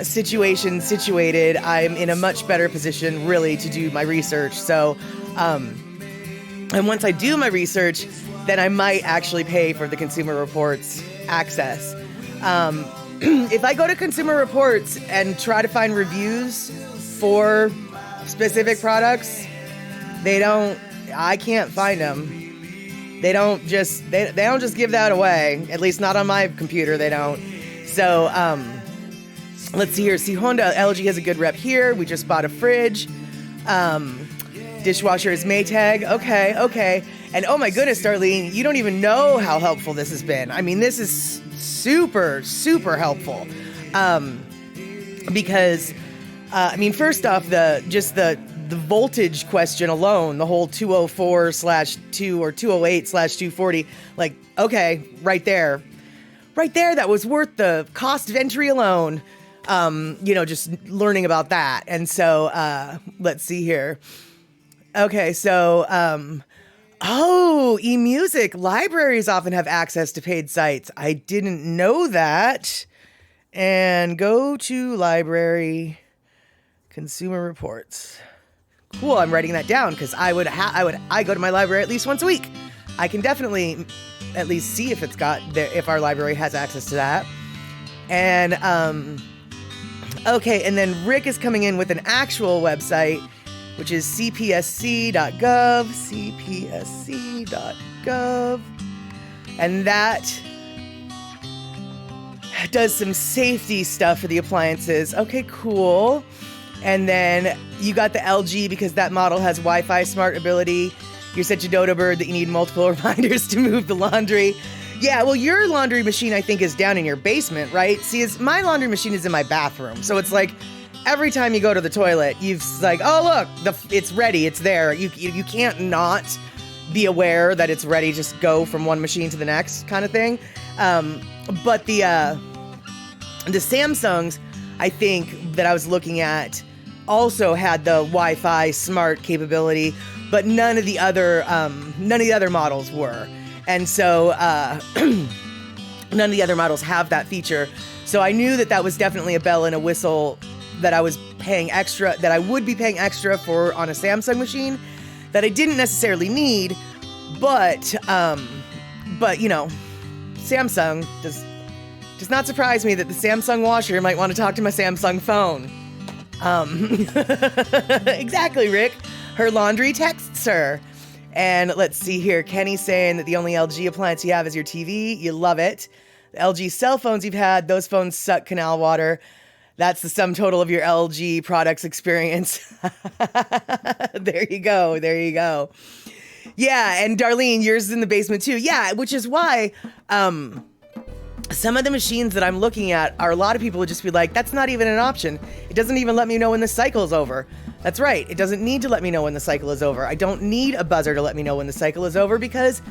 Speaker 1: situation situated, I'm in a much better position really to do my research. So, and once I do my research, then I might actually pay for the Consumer Reports access. If I go to Consumer Reports and try to find reviews for specific products, I can't find them. They don't just give that away. At least not on my computer, they don't. So, let's see here. See, Honda, LG has a good rep here. We just bought a fridge. Dishwasher is Maytag. Okay. And oh my goodness, Darlene, you don't even know how helpful this has been. I mean, this is super, super helpful. Because, first off, the voltage question alone, the whole 204/2 or 208/240, okay, right there, that was worth the cost of entry alone. Just learning about that. And so, let's see here. Okay, so, eMusic libraries often have access to paid sites. I didn't know that. And go to library, Consumer Reports. Cool, I'm writing that down because I go to my library at least once a week. I can definitely at least see if if our library has access to that. And, okay, and then Rick is coming in with an actual website, which is cpsc.gov. And that does some safety stuff for the appliances. Okay, cool. And then you got the LG because that model has Wi-Fi smart ability. You're such a dodo bird that you need multiple reminders to move the laundry. Yeah, well, your laundry machine, I think, is down in your basement, right? See, my laundry machine is in my bathroom. So it's like every time you go to the toilet, you've like, oh, look, it's ready. It's there. You can't not be aware that it's ready. Just go from one machine to the next kind of thing. But the Samsungs, I think, that I was looking at also had the Wi-Fi smart capability, but none of the other models were. And so none of the other models have that feature. So I knew that was definitely a bell and a whistle that I was paying extra, that I would be paying extra for on a Samsung machine that I didn't necessarily need, but you know, Samsung does not surprise me that the Samsung washer might want to talk to my Samsung phone. Exactly, Rick. Her laundry texts her. And let's see here. Kenny's saying that the only LG appliance you have is your TV. You love it. The LG cell phones you've had, those phones suck canal water. That's the sum total of your LG products experience. There you go. There you go. Yeah, and Darlene, yours is in the basement too. Yeah, which is why some of the machines that I'm looking at are, a lot of people would just be like, that's not even an option. It doesn't even let me know when the cycle is over. That's right. It doesn't need to let me know when the cycle is over. I don't need a buzzer to let me know when the cycle is over because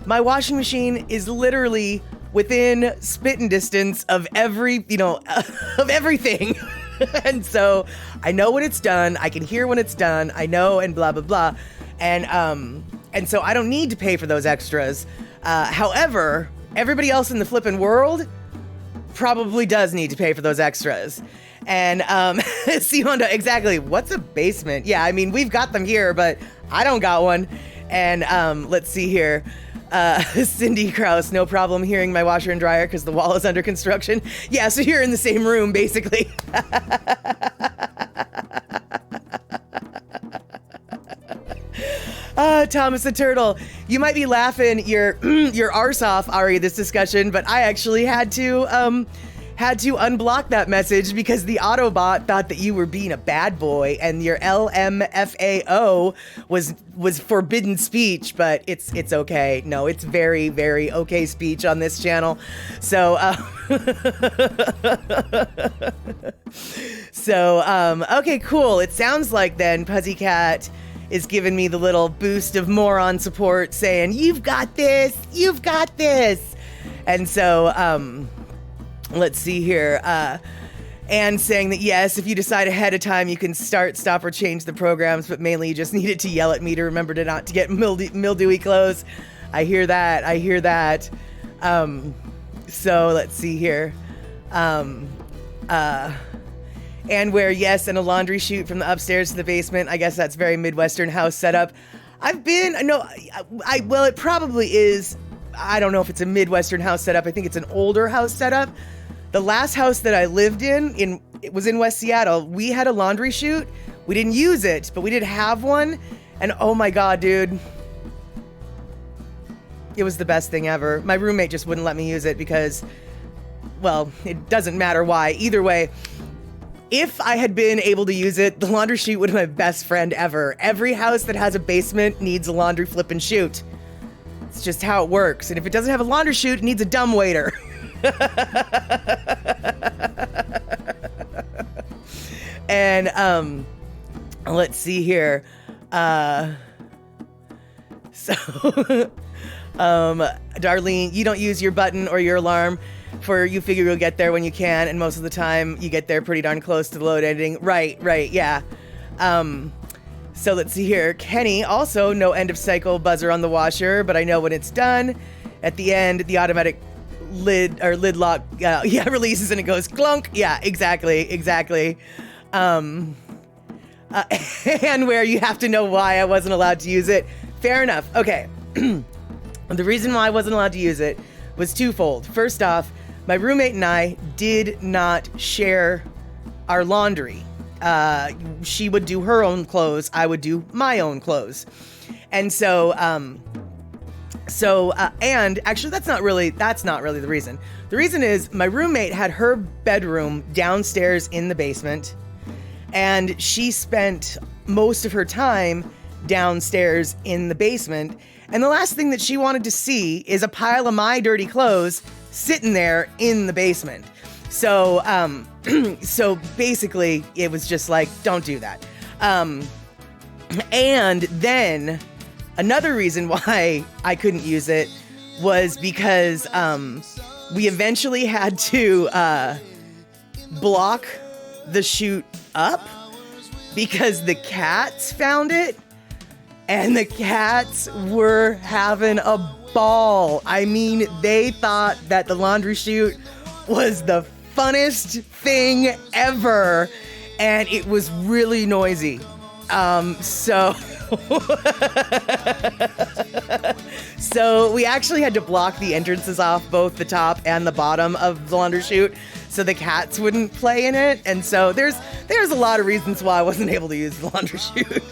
Speaker 1: my washing machine is literally within spitting distance of of everything. And so I know when it's done. I can hear when it's done. I know, and blah, blah, blah. And so I don't need to pay for those extras. However, everybody else in the flippin' world probably does need to pay for those extras. And see, Honda, exactly. What's a basement? Yeah, I mean, we've got them here, but I don't got one. And let's see here. Cindy Krause, no problem hearing my washer and dryer because the wall is under construction. Yeah, so you're in the same room, basically. Thomas the Turtle, you might be laughing your arse off, Ari, this discussion, but I actually had to unblock that message because the Autobot thought that you were being a bad boy and your LMFAO was forbidden speech, but it's okay. No, it's very, very okay speech on this channel. So, okay, cool. It sounds like then Puzzycat is giving me the little boost of moron support saying, you've got this. And so, let's see here. Anne saying that yes, if you decide ahead of time, you can start, stop, or change the programs, but mainly you just needed to yell at me to remember to not to get mildewy clothes. I hear that. So let's see here. And where yes, and a laundry chute from the upstairs to the basement. I guess that's very Midwestern house setup. Well, it probably is. I don't know if it's a Midwestern house setup. I think it's an older house setup. The last house that I lived in it was in West Seattle. We had a laundry chute. We didn't use it, but we did have one. And oh my God, dude. It was the best thing ever. My roommate just wouldn't let me use it because, well, it doesn't matter why. Either way, if I had been able to use it, the laundry chute would have been my best friend ever. Every house that has a basement needs a laundry flippin' chute. It's just how it works. And if it doesn't have a laundry chute, it needs a dumbwaiter. And let's see here. Darlene, you don't use your button or your alarm for you figure you'll get there when you can, and most of the time you get there pretty darn close to the load ending. Right, yeah. So let's see here. Kenny, also no end of cycle buzzer on the washer, but I know when it's done. At the end, the automatic lid lock releases and it goes clunk. Yeah, exactly. And where you have to know why I wasn't allowed to use it. Fair enough. Okay. The reason why I wasn't allowed to use it was twofold. First off, my roommate and I did not share our laundry. She would do her own clothes. I would do my own clothes. And so, and actually that's not really the reason. The reason is my roommate had her bedroom downstairs in the basement, and she spent most of her time downstairs in the basement. And the last thing that she wanted to see is a pile of my dirty clothes sitting there in the basement. So, so basically it was just like, don't do that. And then another reason why I couldn't use it was because, we eventually had to, block the chute up because the cats found it. And the cats were having a ball. I mean, they thought that the laundry chute was the funnest thing ever. And it was really noisy. So we actually had to block the entrances off, both the top and the bottom of the laundry chute, so the cats wouldn't play in it. And so there's a lot of reasons why I wasn't able to use the laundry chute.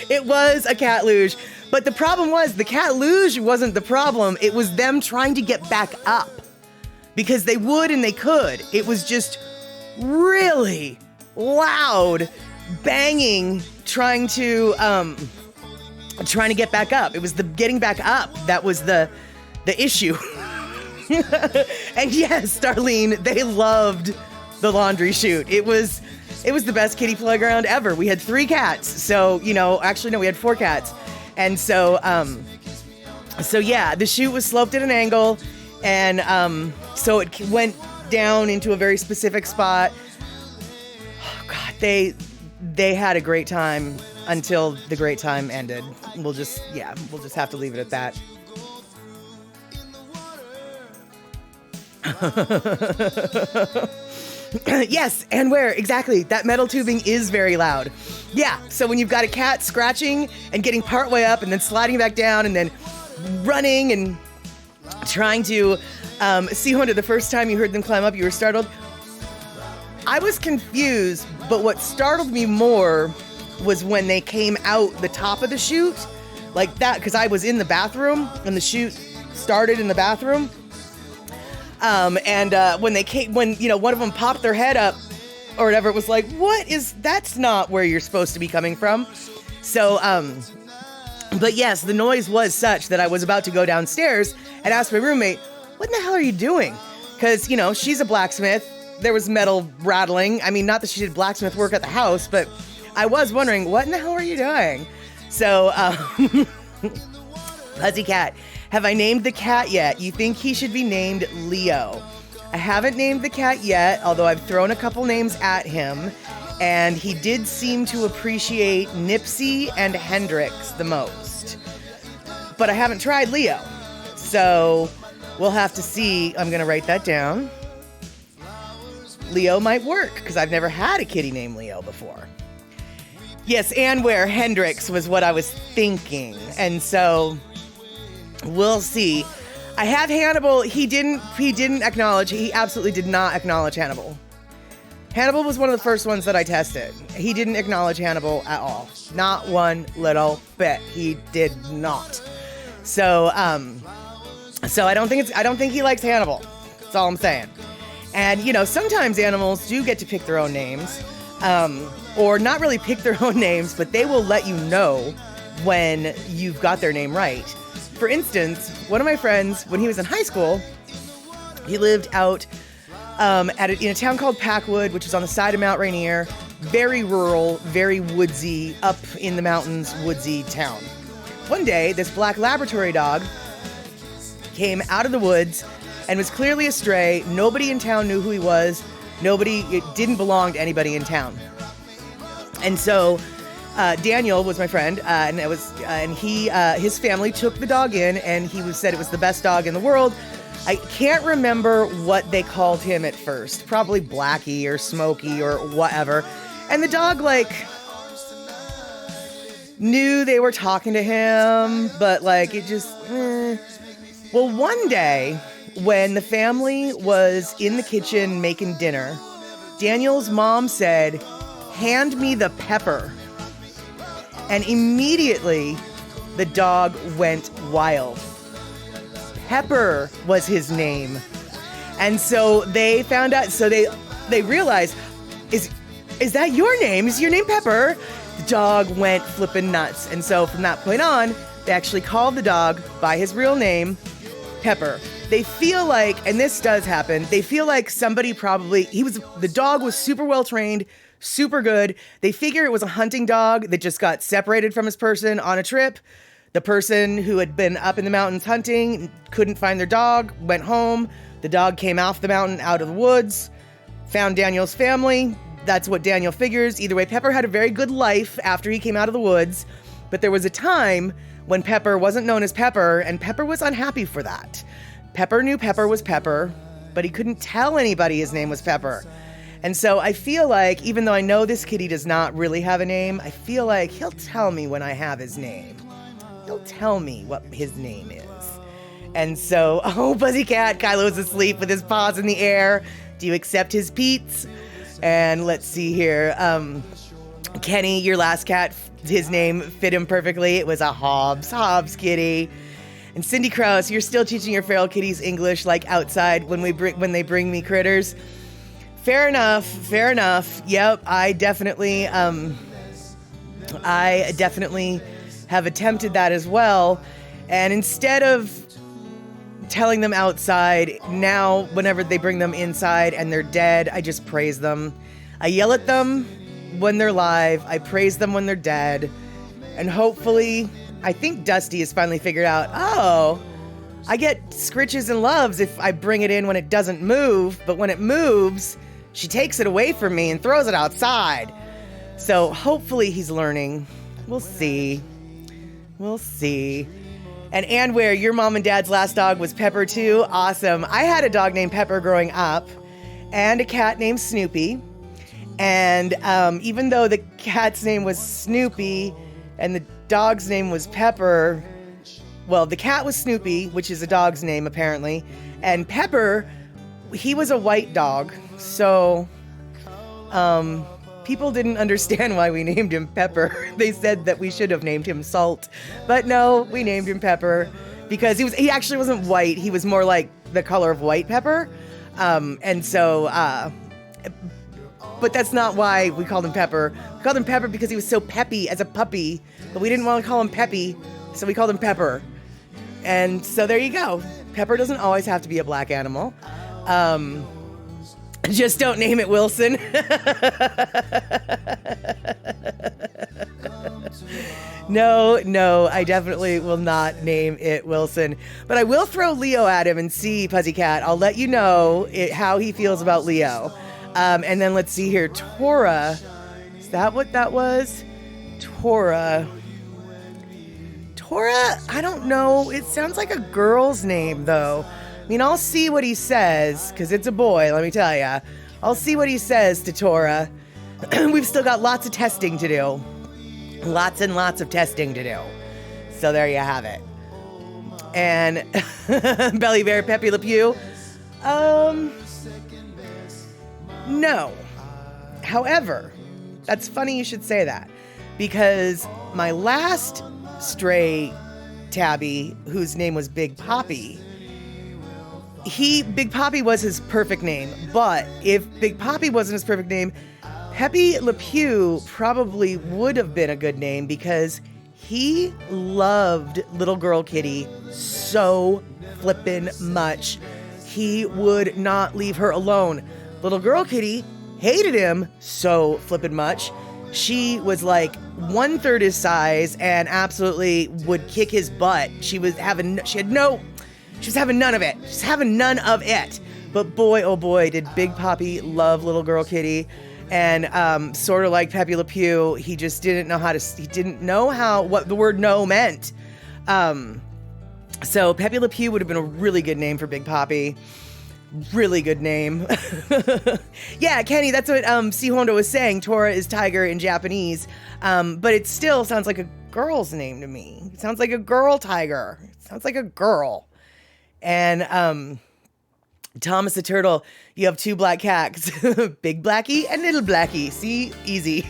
Speaker 1: It was a cat luge, but the problem was the cat luge wasn't the problem. It was them trying to get back up, because they would and they could. It was just really loud banging trying to get back up. It was the getting back up that was the issue. And yes, Darlene, they loved the laundry chute. It was the best kitty playground ever. We had 3 cats. So, actually no, we had 4 cats. And so yeah, the chute was sloped at an angle, and so it went down into a very specific spot. Oh God, they had a great time until the great time ended. We'll just have to leave it at that. Yes, and where exactly? That metal tubing is very loud. Yeah, so when you've got a cat scratching and getting partway up and then sliding back down and then running and trying to see Honda, the first time you heard them climb up, you were startled. I was confused, but what startled me more was when they came out the top of the chute, like that, because I was in the bathroom and the chute started in the bathroom. When they came, when one of them popped their head up or whatever, it was like, that's not where you're supposed to be coming from. So, but yes, the noise was such that I was about to go downstairs and ask my roommate, what in the hell are you doing? Because, she's a blacksmith. There was metal rattling. I mean, not that she did blacksmith work at the house, but I was wondering, what in the hell are you doing? So, Fuzzy Cat, have I named the cat yet? You think he should be named Leo? I haven't named the cat yet, although I've thrown a couple names at him, and he did seem to appreciate Nipsey and Hendrix the most. But I haven't tried Leo, so we'll have to see. I'm going to write that down. Leo might work, because I've never had a kitty named Leo before. Yes, and where Hendrix was what I was thinking. And so we'll see. I have Hannibal. He didn't acknowledge. He absolutely did not acknowledge Hannibal. Hannibal was one of the first ones that I tested. He didn't acknowledge Hannibal at all. Not one little bit. He did not. So I don't think he likes Hannibal. That's all I'm saying. And, sometimes animals do get to pick their own names, or not really pick their own names, but they will let you know when you've got their name right. For instance, one of my friends, when he was in high school, he lived out in a town called Packwood, which is on the side of Mount Rainier. Very rural, very woodsy, up in the mountains, woodsy town. One day, this black laboratory dog came out of the woods and was clearly a stray. Nobody in town knew who he was. It didn't belong to anybody in town. And so Daniel was my friend, his family took the dog in, and he said it was the best dog in the world. I can't remember what they called him at first. Probably Blackie or Smokey or whatever. And the dog, knew they were talking to him, but, it just... Well, one day, when the family was in the kitchen making dinner, Daniel's mom said, "Hand me the pepper." And immediately, the dog went wild. Pepper was his name. And so they found out, so they realized, is that your name? Is your name Pepper? The dog went flipping nuts. And so from that point on, they actually called the dog by his real name, Pepper. They feel like, and this does happen, they feel like somebody the dog was super well trained, super good. They figure it was a hunting dog that just got separated from his person on a trip. The person who had been up in the mountains hunting couldn't find their dog, went home. The dog came off the mountain out of the woods, found Daniel's family. That's what Daniel figures. Either way, Pepper had a very good life after he came out of the woods, but there was a time when Pepper wasn't known as Pepper, and Pepper was unhappy for that. Pepper knew Pepper was Pepper, but he couldn't tell anybody his name was Pepper. And so I feel like, even though I know this kitty does not really have a name, I feel like he'll tell me when I have his name. He'll tell me what his name is. And so, oh, Pussycat, Kylo's asleep with his paws in the air. Do you accept his Pete's? And let's see here. Kenny, your last cat, his name fit him perfectly. It was a Hobbs kitty. And Cindy Krause, you're still teaching your feral kitties English like outside when they bring me critters. Fair enough. Yep, I definitely have attempted that as well. And instead of telling them outside, now whenever they bring them inside and they're dead, I just praise them. I yell at them when they're live. I praise them when they're dead. And hopefully, I think Dusty has finally figured out, oh, I get scritches and loves if I bring it in when it doesn't move, but when it moves, she takes it away from me and throws it outside. So hopefully he's learning. We'll see. And Ware, your mom and dad's last dog was Pepper too? Awesome. I had a dog named Pepper growing up and a cat named Snoopy. And even though the cat's name was Snoopy and the dog's name was Pepper, well, the cat was Snoopy, which is a dog's name apparently, and Pepper, he was a white dog. So people didn't understand why we named him Pepper. They said that we should have named him Salt. But no, we named him Pepper because he actually wasn't white. He was more like the color of white pepper. But that's not why we called him Pepper. We called him Pepper because he was so peppy as a puppy, but we didn't want to call him Peppy, so we called him Pepper. And so there you go. Pepper doesn't always have to be a black animal. Just don't name it Wilson. No, I definitely will not name it Wilson. But I will throw Leo at him and see, Pussycat. I'll let you know how he feels about Leo. And then let's see here. Tora. Is that what that was? Tora, I don't know. It sounds like a girl's name, though. I mean, I'll see what he says, because it's a boy, let me tell you. I'll see what he says to Tora. We've still got lots of testing to do. Lots and lots of testing to do. So there you have it. And Belly Bear, Pepe Le Pew. No. However, that's funny you should say that, because my last stray tabby, whose name was Big Poppy, Big Poppy was his perfect name, but if Big Poppy wasn't his perfect name, Pepe Le Pew probably would have been a good name because he loved little girl kitty so flippin' much. He would not leave her alone. Little girl kitty hated him so flippin' much. She was like 1/3 his size and absolutely would kick his butt. She was having none of it. She's having none of it. But boy, oh boy, did Big Poppy love little girl kitty. And sort of like Pepe Le Pew, he just didn't know what the word no meant. So Pepe Le Pew would have been a really good name for Big Poppy. Really good name. Yeah, Kenny, that's what C. Hondo was saying. Tora is tiger in Japanese. But it still sounds like a girl's name to me. It sounds like a girl tiger. It sounds like a girl. And Thomas the Turtle, you have 2 black cats, Big Blackie and Little Blackie. See, easy.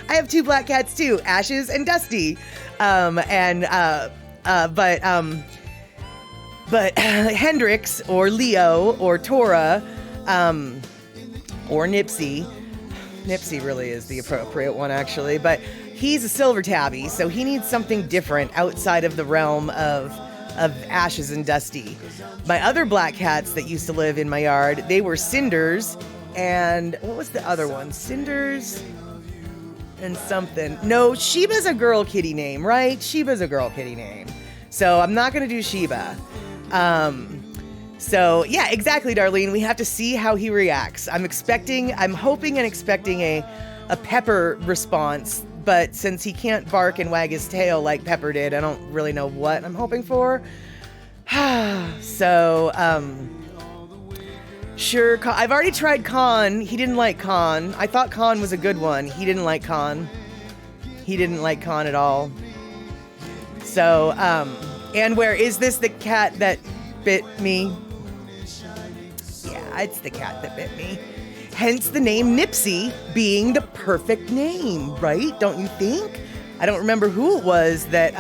Speaker 1: I have 2 black cats too, Ashes and Dusty. But Hendrix or Leo or Tora or Nipsey, Nipsey really is the appropriate one, actually. But he's a silver tabby, so he needs something different outside of the realm of Ashes and Dusty. My other black cats that used to live in my yard, they were Cinders, and what was the other one? Cinders and something. No, Sheba's a girl kitty name, right? Sheba's a girl kitty name. So I'm not going to do Sheba. So yeah, exactly, Darlene. We have to see how he reacts. I'm hoping and expecting a Pepper response, but since he can't bark and wag his tail like Pepper did, I don't really know what I'm hoping for. So, sure, I've already tried Con. He didn't like Con. I thought Con was a good one. He didn't like Con. He didn't like Con at all. So, and where is this the cat that bit me? Yeah, it's the cat that bit me. Hence the name Nipsey being the perfect name, right? Don't you think? I don't remember who it was that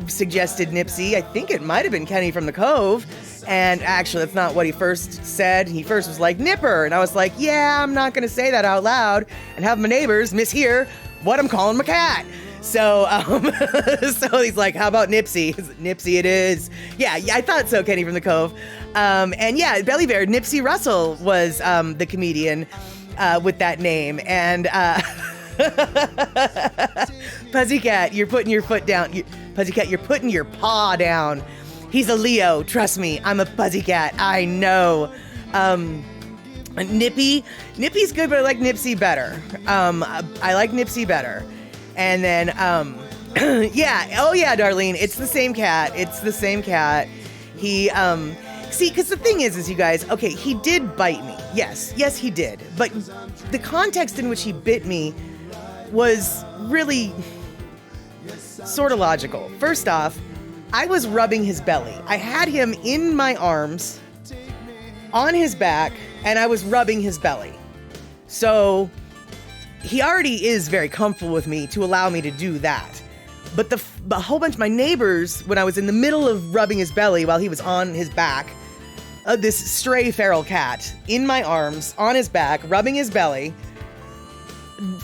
Speaker 1: suggested Nipsey. I think it might have been Kenny from the Cove. And actually, that's not what he first said. He first was like, Nipper. And I was like, yeah, I'm not going to say that out loud and have my neighbors mishear what I'm calling my cat. So, so he's like, how about Nipsey? Nipsey it is. Yeah, I thought so, Kenny from the Cove. And yeah, Belly Bear, Nipsey Russell was the comedian with that name. And Pussycat, you're putting your foot down. Pussycat, you're putting your paw down. He's a Leo. Trust me, I'm a Pussycat. I know. Nippy's good, but I like Nipsey better. I like Nipsey better. And then, yeah. Oh, yeah, Darlene. It's the same cat. He, see, because the thing is, you guys, okay, he did bite me. Yes, he did. But the context in which he bit me was really sort of logical. First off, I was rubbing his belly. I had him in my arms, on his back, and I was rubbing his belly. So he already is very comfortable with me to allow me to do that. But a whole bunch of my neighbors, when I was in the middle of rubbing his belly while he was on his back, this stray feral cat in my arms, on his back, rubbing his belly,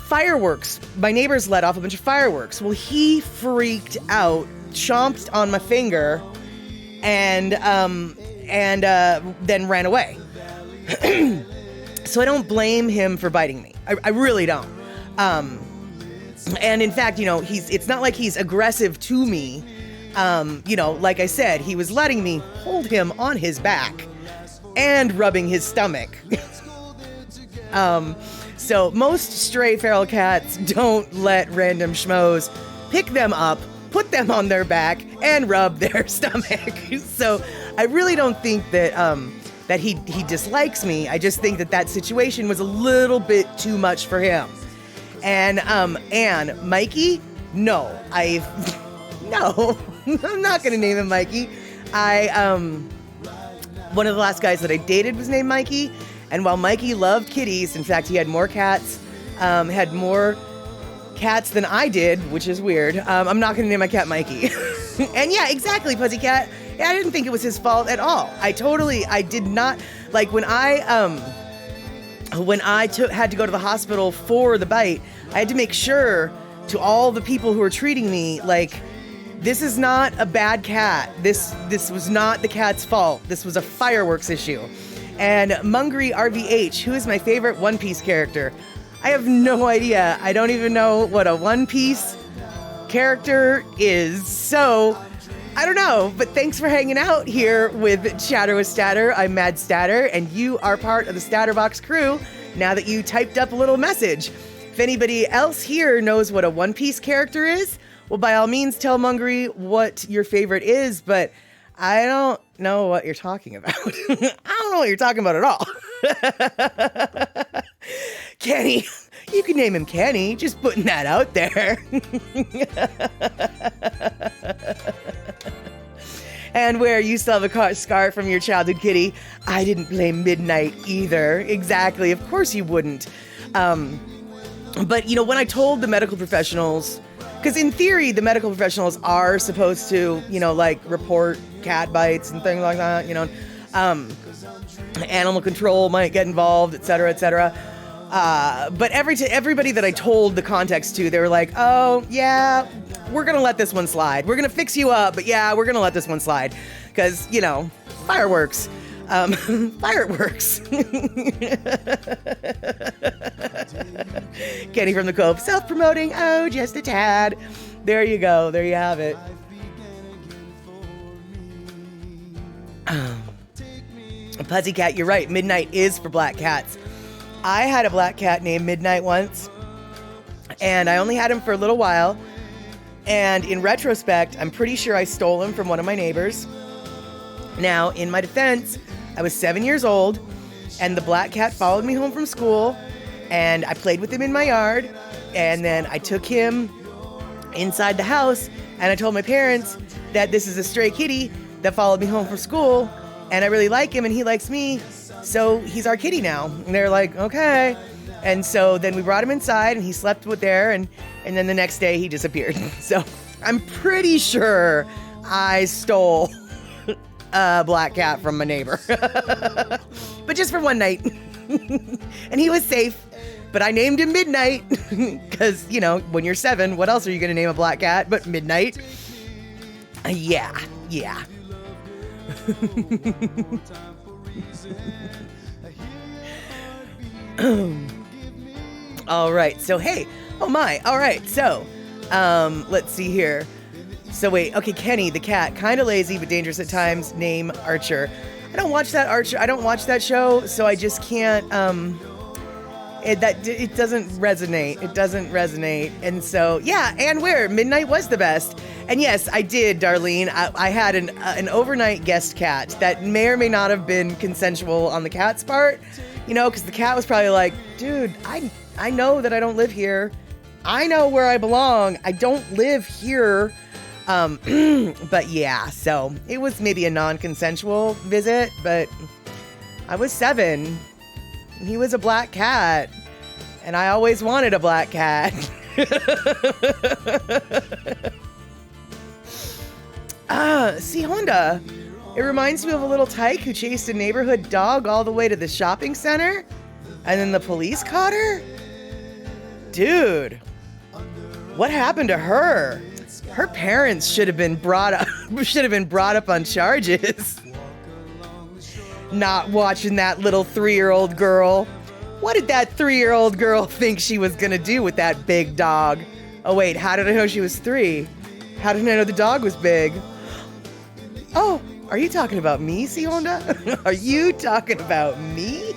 Speaker 1: fireworks. My neighbors let off a bunch of fireworks. Well, he freaked out, chomped on my finger, and then ran away. So I don't blame him for biting me. I really don't. And in fact, it's not like he's aggressive to me. Like I said, he was letting me hold him on his back and rubbing his stomach. So most stray feral cats don't let random schmoes pick them up, put them on their back, and rub their stomach. So I really don't think that he dislikes me. I just think that situation was a little bit too much for him. And Mikey, no, no, I'm not gonna name him Mikey. One of the last guys that I dated was named Mikey, and while Mikey loved kitties, in fact, he had more cats, had more cats than I did, which is weird. I'm not gonna name my cat Mikey. And yeah, exactly, Pussycat. Yeah, I didn't think it was his fault at all. I did not, like when I had to go to the hospital for the bite, I had to make sure to all the people who were treating me, like, this is not a bad cat. This was not the cat's fault. This was a fireworks issue. And Mungry RVH, who is my favorite One Piece character? I have no idea. I don't even know what a One Piece character is. So, I don't know, but thanks for hanging out here with Chatter with Statter. I'm Mad Statter, and you are part of the StatterBox crew now that you typed up a little message. If anybody else here knows what a One Piece character is, well, by all means, tell Mungry what your favorite is, but I don't know what you're talking about. I don't know what you're talking about at all. Kenny, you can name him Kenny, just putting that out there. And where you still have a scar from your childhood kitty, I didn't blame Midnight either. Exactly, of course you wouldn't. But, when I told the medical professionals, because in theory, the medical professionals are supposed to, report cat bites and things like that, animal control might get involved, et cetera, et cetera. But everybody that I told the context to, they were like, oh, yeah, we're going to let this one slide. We're going to fix you up, but yeah, we're going to let this one slide. Because, fireworks. Fireworks. Kenny from the Cove, self-promoting, oh, just a tad. There you go. There you have it. Pussycat, you're right. Midnight is for black cats. I had a black cat named Midnight once, and I only had him for a little while. And in retrospect, I'm pretty sure I stole him from one of my neighbors. Now, in my defense, I was 7 years old, and the black cat followed me home from school, and I played with him in my yard, and then I took him inside the house, and I told my parents that this is a stray kitty that followed me home from school, and I really like him, and he likes me, so he's our kitty now. And they're like, okay. And so then we brought him inside, and he slept with there, and then the next day he disappeared. So I'm pretty sure I stole a black cat from my neighbor. But just for one night. And he was safe. But I named him Midnight because, when you're 7, what else are you going to name a black cat but Midnight? Yeah. All right. So, hey. Oh, my. All right. So, let's see here. So, wait. Okay, Kenny, the cat. Kind of lazy, but dangerous at times. Name Archer. I don't watch that show, so I just can't, it doesn't resonate. It doesn't resonate. And so, yeah, and where? Midnight was the best. And yes, I did, Darlene. I had an overnight guest cat that may or may not have been consensual on the cat's part, because the cat was probably like, dude, I know that I don't live here. I know where I belong. I don't live here. But yeah, so it was maybe a non-consensual visit, but I was 7. He was a black cat, and I always wanted a black cat. See, Honda, it reminds me of a little tyke who chased a neighborhood dog all the way to the shopping center, and then the police caught her? Dude, what happened to her? Her parents should have been brought up on charges. Not watching that little 3-year-old girl. What did that 3-year-old girl think she was gonna do with that big dog? Oh wait, how did I know she was 3? How did I know the dog was big? Oh, are you talking about me, C. Honda? Are you talking about me?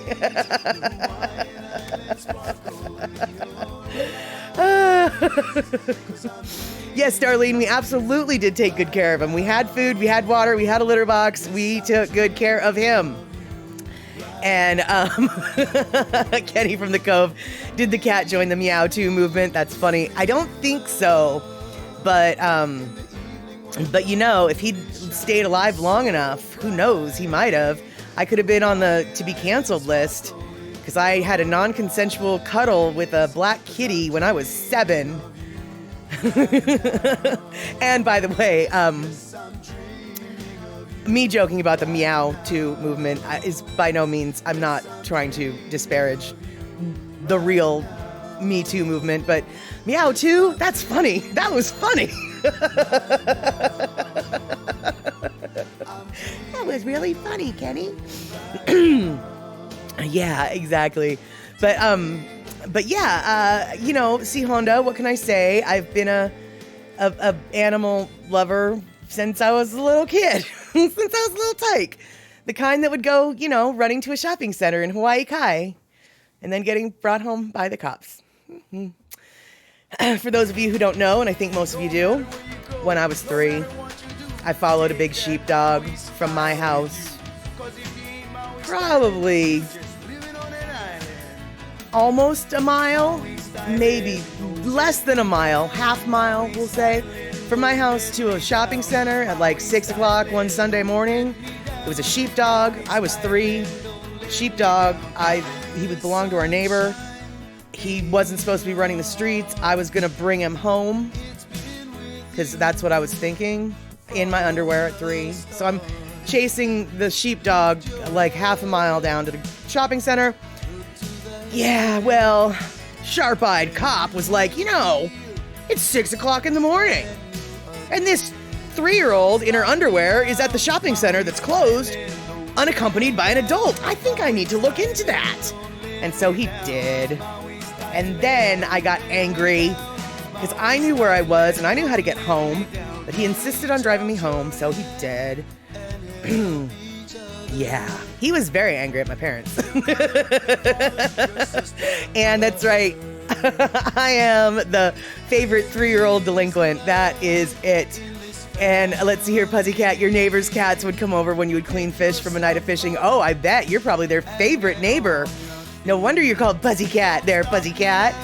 Speaker 1: Yes, Darlene, we absolutely did take good care of him. We had food, we had water, we had a litter box. We took good care of him. And Kenny from the Cove, did the cat join the Meow 2 movement? That's funny. I don't think so. But if he'd stayed alive long enough, who knows? He might have. I could have been on the to be canceled list because I had a non-consensual cuddle with a black kitty when I was 7. And by the way, me joking about the Meow 2 movement is by no means, I'm not trying to disparage the real Me Too movement, but Meow 2, that's funny. That was funny. That was really funny, Kenny. Yeah, exactly. But yeah, see, Honda, what can I say? I've been a animal lover since I was a little kid, since I was a little tyke. The kind that would go, running to a shopping center in Hawaii Kai and then getting brought home by the cops. For those of you who don't know, and I think most of you do, when I was 3, I followed a big sheepdog from my house, probably almost a mile, maybe less than a mile, half mile, we'll say, from my house to a shopping center at like 6 o'clock one Sunday morning. It was a sheepdog. I was 3. Sheepdog. He would belong to our neighbor. He wasn't supposed to be running the streets. I was going to bring him home because that's what I was thinking in my underwear at 3. So I'm chasing the sheepdog like half a mile down to the shopping center. Yeah, well, sharp-eyed cop was like, it's 6 o'clock in the morning. And this 3-year-old in her underwear is at the shopping center that's closed, unaccompanied by an adult. I think I need to look into that. And so he did. And then I got angry because I knew where I was and I knew how to get home, but he insisted on driving me home, so he did. Yeah, he was very angry at my parents. And that's right. I am the favorite 3-year-old delinquent. That is it. And let's see here, Pussycat, your neighbor's cats would come over when you would clean fish from a night of fishing. Oh, I bet you're probably their favorite neighbor. No wonder you're called Pussycat there, Pussycat.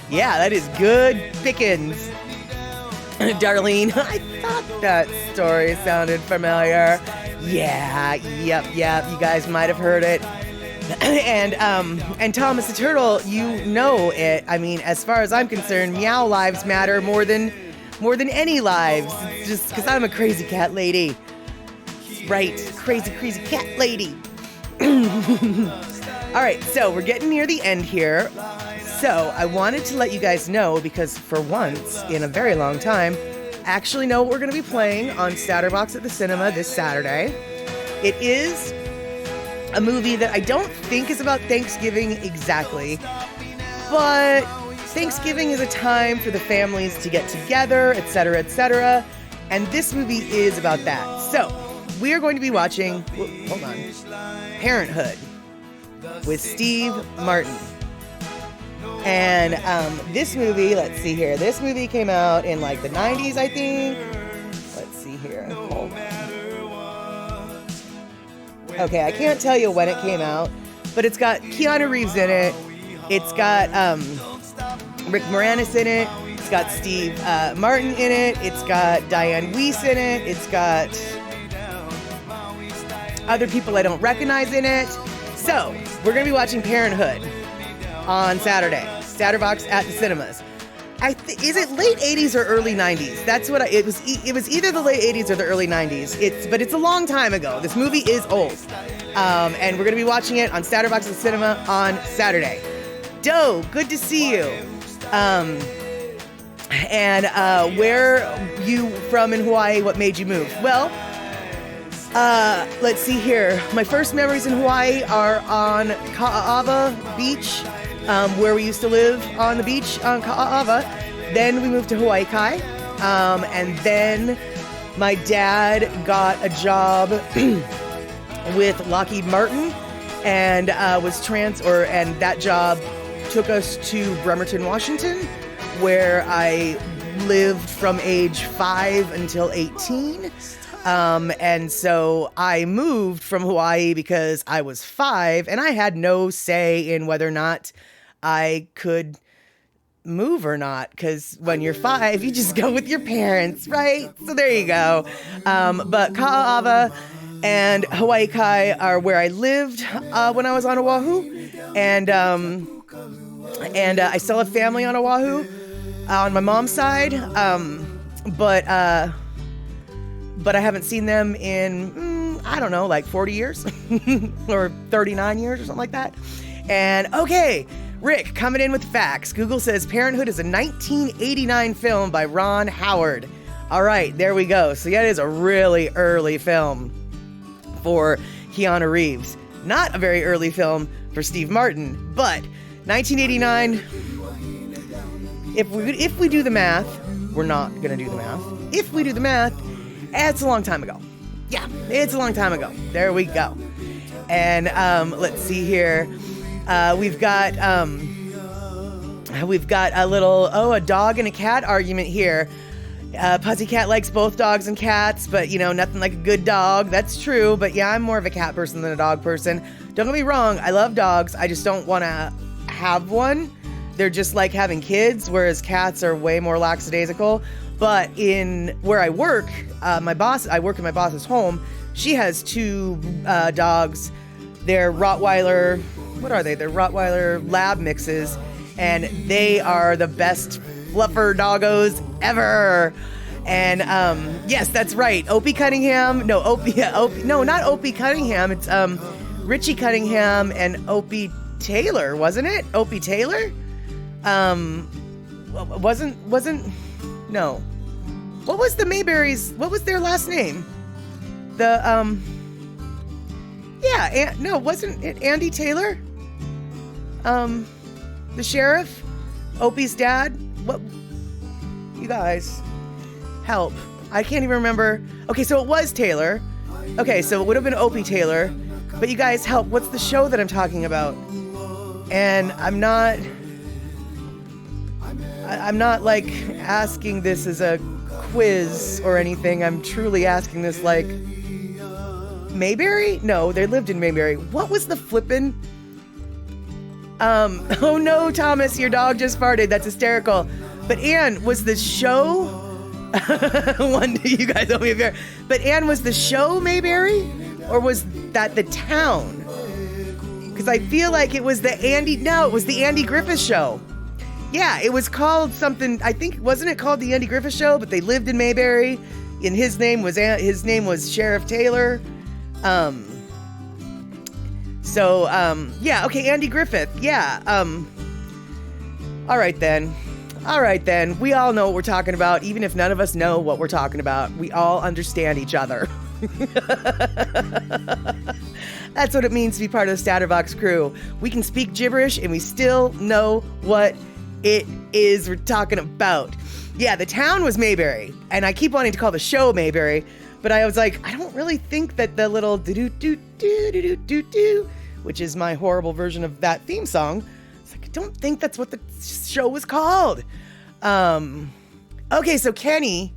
Speaker 1: Yeah, that is good pickings. Darlene, I thought that story sounded familiar. Yeah, yep, you guys might have heard it. And Thomas the Turtle, you know it. I mean, as far as I'm concerned, meow lives matter more than any lives. It's just because I'm a crazy cat lady. Right, crazy cat lady. All right, so we're getting near the end here. So I wanted to let you guys know, because for once in a very long time, I actually know what we're going to be playing on StatterBox at the cinema this Saturday. It is a movie that I don't think is about Thanksgiving exactly, but Thanksgiving is a time for the families to get together, etc., etc., and this movie is about that. So we are going to be watching, Parenthood with Steve Martin. And this movie, let's see here. This movie came out in like the 90s, I think. Let's see here. Okay, I can't tell you when it came out, but it's got Keanu Reeves in it. It's got Rick Moranis in it. It's got Steve Martin in it. It's got Diane Weiss in it. It's got other people I don't recognize in it. So, we're going to be watching Parenthood on Saturday. StatterBox at the cinemas. Is it late 80s or early 90s? That's what it was. It was either the late 80s or the early 90s. But it's a long time ago. This movie is old. And we're going to be watching it on StatterBox at the cinema on Saturday. Doe, good to see you. And where you from in Hawaii? What made you move? Well, let's see here. My first memories in Hawaii are on Ka'ava Beach, where we used to live on the beach on Ka'ava. Then we moved to Hawaii Kai. And then my dad got a job with Lockheed Martin and and that job took us to Bremerton, Washington, where I lived from age 5 until 18. And so I moved from Hawaii because I was 5 and I had no say in whether or not I could move or not. Because when you're 5, you just go with your parents, right? So there you go. But Ka'ava and Hawaii Kai are where I lived when I was on Oahu. And I still have family on Oahu on my mom's side. But I haven't seen them in, I don't know, like 40 years or 39 years or something like that. And okay, Rick, coming in with facts. Google says Parenthood is a 1989 film by Ron Howard. All right, there we go. So yeah, it is a really early film for Keanu Reeves. Not a very early film for Steve Martin, but 1989, if we do the math, we're not going to do the math. If we do the math, it's a long time ago. Yeah, it's a long time ago. There we go. And let's see here. We've got a dog and a cat argument here. Pussycat likes both dogs and cats, but nothing like a good dog. That's true. But yeah, I'm more of a cat person than a dog person. Don't get me wrong. I love dogs. I just don't want to have one. They're just like having kids, whereas cats are way more lackadaisical. But in where I work, I work in my boss's home. She has 2 dogs. They're Rottweiler. What are they? They're Rottweiler lab mixes, and they are the best fluffer doggos ever. And yes, that's right. Opie Cunningham. No, not Opie Cunningham. It's Richie Cunningham and Opie Taylor, wasn't it? Opie Taylor? No. What was the Mayberries? What was their last name? Wasn't it Andy Taylor? The sheriff? Opie's dad? What? You guys, help. I can't even remember. Okay, so it was Taylor. Okay, so it would have been Opie Taylor. But you guys, help. What's the show that I'm talking about? And I'm not like asking this as a quiz or anything. I'm truly asking this like, Mayberry? No, they lived in Mayberry. What was the flippin'? Oh no, Thomas, your dog just farted. That's hysterical. But Anne, was the show? One day you guys owe me a beer. But Anne, was the show Mayberry? Or was that the town? Because I feel like it was it was the Andy Griffith Show. Yeah, it was called something, I think, wasn't it called the Andy Griffith Show? But they lived in Mayberry, and his name was Sheriff Taylor. Okay, Andy Griffith, yeah. All right then. We all know what we're talking about, even if none of us know what we're talking about. We all understand each other. That's what it means to be part of the StatterBox crew. We can speak gibberish and we still know what it is we're talking about. Yeah, the town was Mayberry, and I keep wanting to call the show Mayberry, but I was like, I don't really think that the little do-do-do-do-do-do-do, which is my horrible version of that theme song, it's like, I don't think that's what the show was called. Okay, so Kenny,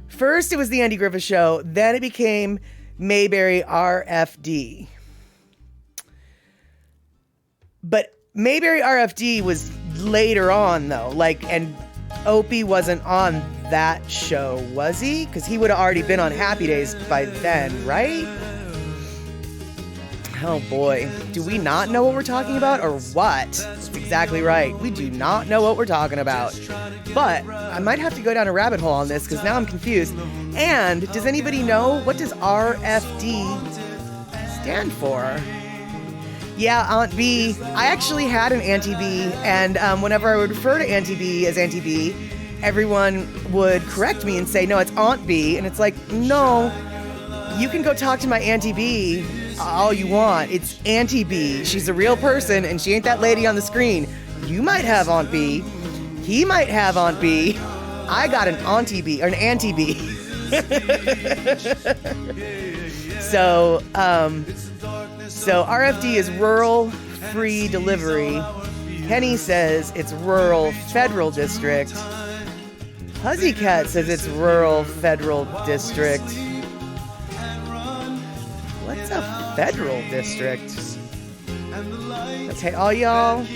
Speaker 1: first it was the Andy Griffith Show, then it became Mayberry RFD. But Mayberry RFD was later on, though, and Opie wasn't on that show, was he? Because he would have already been on Happy Days by then, right? Oh boy, do we not know what we're talking about, or what? That's exactly right, we do not know what we're talking about. But I might have to go down a rabbit hole on this, because now I'm confused. And does anybody know, what does RFD stand for? Yeah, Aunt B. I actually had an Auntie B, and whenever I would refer to Auntie B as Auntie B, everyone would correct me and say, no, it's Aunt B. And it's like, no, you can go talk to my Auntie B all you want. It's Auntie B. She's a real person, and she ain't that lady on the screen. You might have Aunt B. He might have Aunt B. I got an Auntie B, or an Auntie B. So RFD is Rural Free Delivery. Kenny says it's Rural Federal District. Pussycat says it's Rural Federal District. What's a federal district? Okay, all y'all.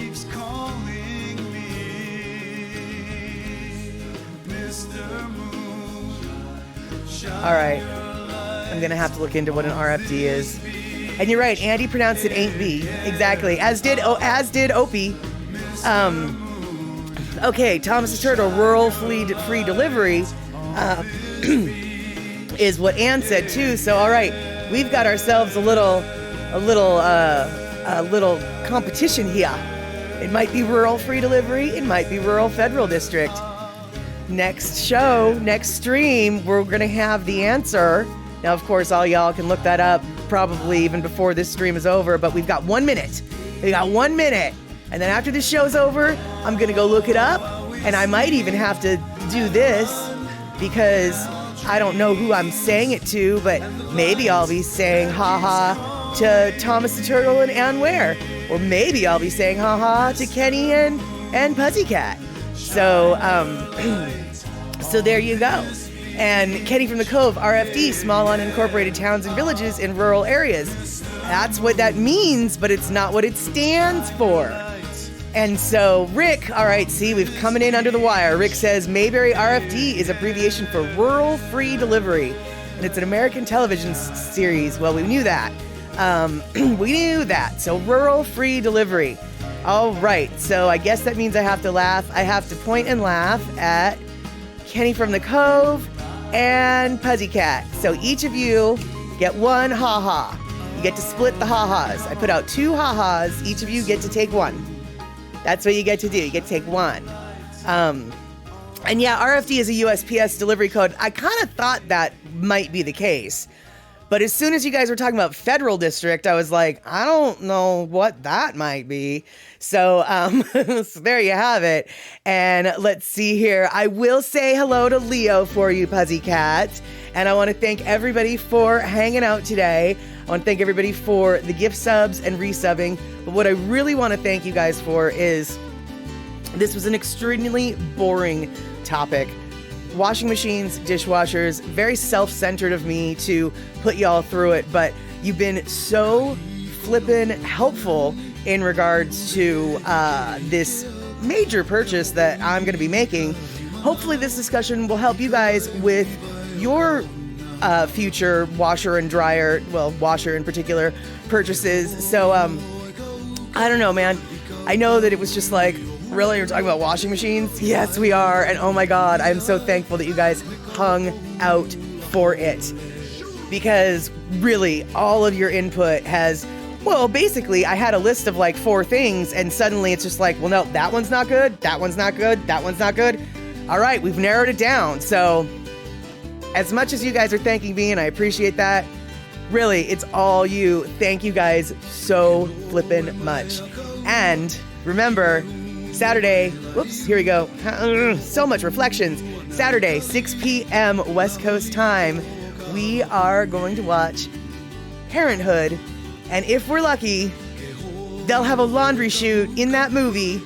Speaker 1: All right. I'm going to have to look into what an RFD is. And you're right, Andy pronounced it ain't B. Exactly. As did Opie. Okay, Thomas the Turtle, Rural Free Delivery is what Ann said too. So all right, we've got ourselves a little competition here. It might be Rural Free Delivery, it might be Rural Federal District. Next show, next stream, we're gonna have the answer. Now, of course, all y'all can look that up probably even before this stream is over, but we've got 1 minute. We got 1 minute. And then after this show's over, I'm going to go look it up. And I might even have to do this because I don't know who I'm saying it to, but maybe I'll be saying ha-ha to Thomas the Turtle and Ann Ware. Or maybe I'll be saying ha-ha to Kenny and Pussycat. So, so there you go. And Kenny from the Cove, RFD, small unincorporated towns and villages in rural areas. That's what that means, but it's not what it stands for. And so Rick, all right, see, we've coming in under the wire. Rick says Mayberry RFD is abbreviation for Rural Free Delivery, and it's an American television series. Well, we knew that. We knew that. So Rural Free Delivery. All right, so I guess that means I have to laugh. I have to point and laugh at Kenny from the Cove and Pussycat. So each of you get one ha-ha. You get to split the ha-has. I put out 2 ha-has. Each of you get to take 1. That's what you get to do. You get to take 1. And yeah, RFD is a USPS delivery code. I kind of thought that might be the case. But as soon as you guys were talking about federal district, I was like, I don't know what that might be. So, so there you have it. And let's see here. I will say hello to Leo for you, Pussycat. And I want to thank everybody for hanging out today. I want to thank everybody for the gift subs and resubbing. But what I really want to thank you guys for is this was an extremely boring topic. Washing machines, dishwashers, very self-centered of me to put y'all through it, but you've been so flippin' helpful in regards to this major purchase that I'm going to be making. Hopefully this discussion will help you guys with your future washer and dryer, well, washer in particular, purchases. So, I don't know, man. I know that it was just like, really, you're talking about washing machines? Yes, we are. And oh my God, I'm so thankful that you guys hung out for it. Because really, all of your input has, well, basically, I had a list of like 4 things, and suddenly it's just like, well, no, that one's not good, that one's not good, that one's not good. All right, we've narrowed it down. So as much as you guys are thanking me, and I appreciate that, really, it's all you. Thank you guys so flippin' much. And remember, Saturday, whoops, here we go. So much reflections. Saturday, 6 p.m. West Coast time, we are going to watch Parenthood. And if we're lucky, they'll have a laundry chute in that movie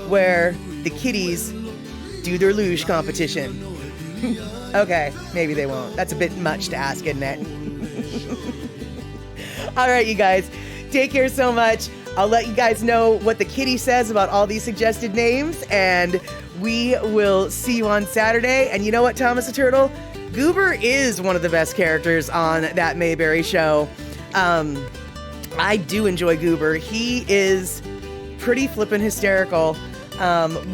Speaker 1: where the kiddies do their luge competition. Okay, maybe they won't. That's a bit much to ask, isn't it? All right, you guys, take care so much. I'll let you guys know what the kitty says about all these suggested names, and we will see you on Saturday. And you know what, Thomas the Turtle? Goober is one of the best characters on that Mayberry show. I do enjoy Goober. He is pretty flippin' hysterical,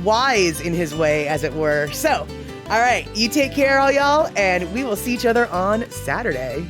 Speaker 1: wise in his way, as it were. So, all right, you take care, all y'all, and we will see each other on Saturday.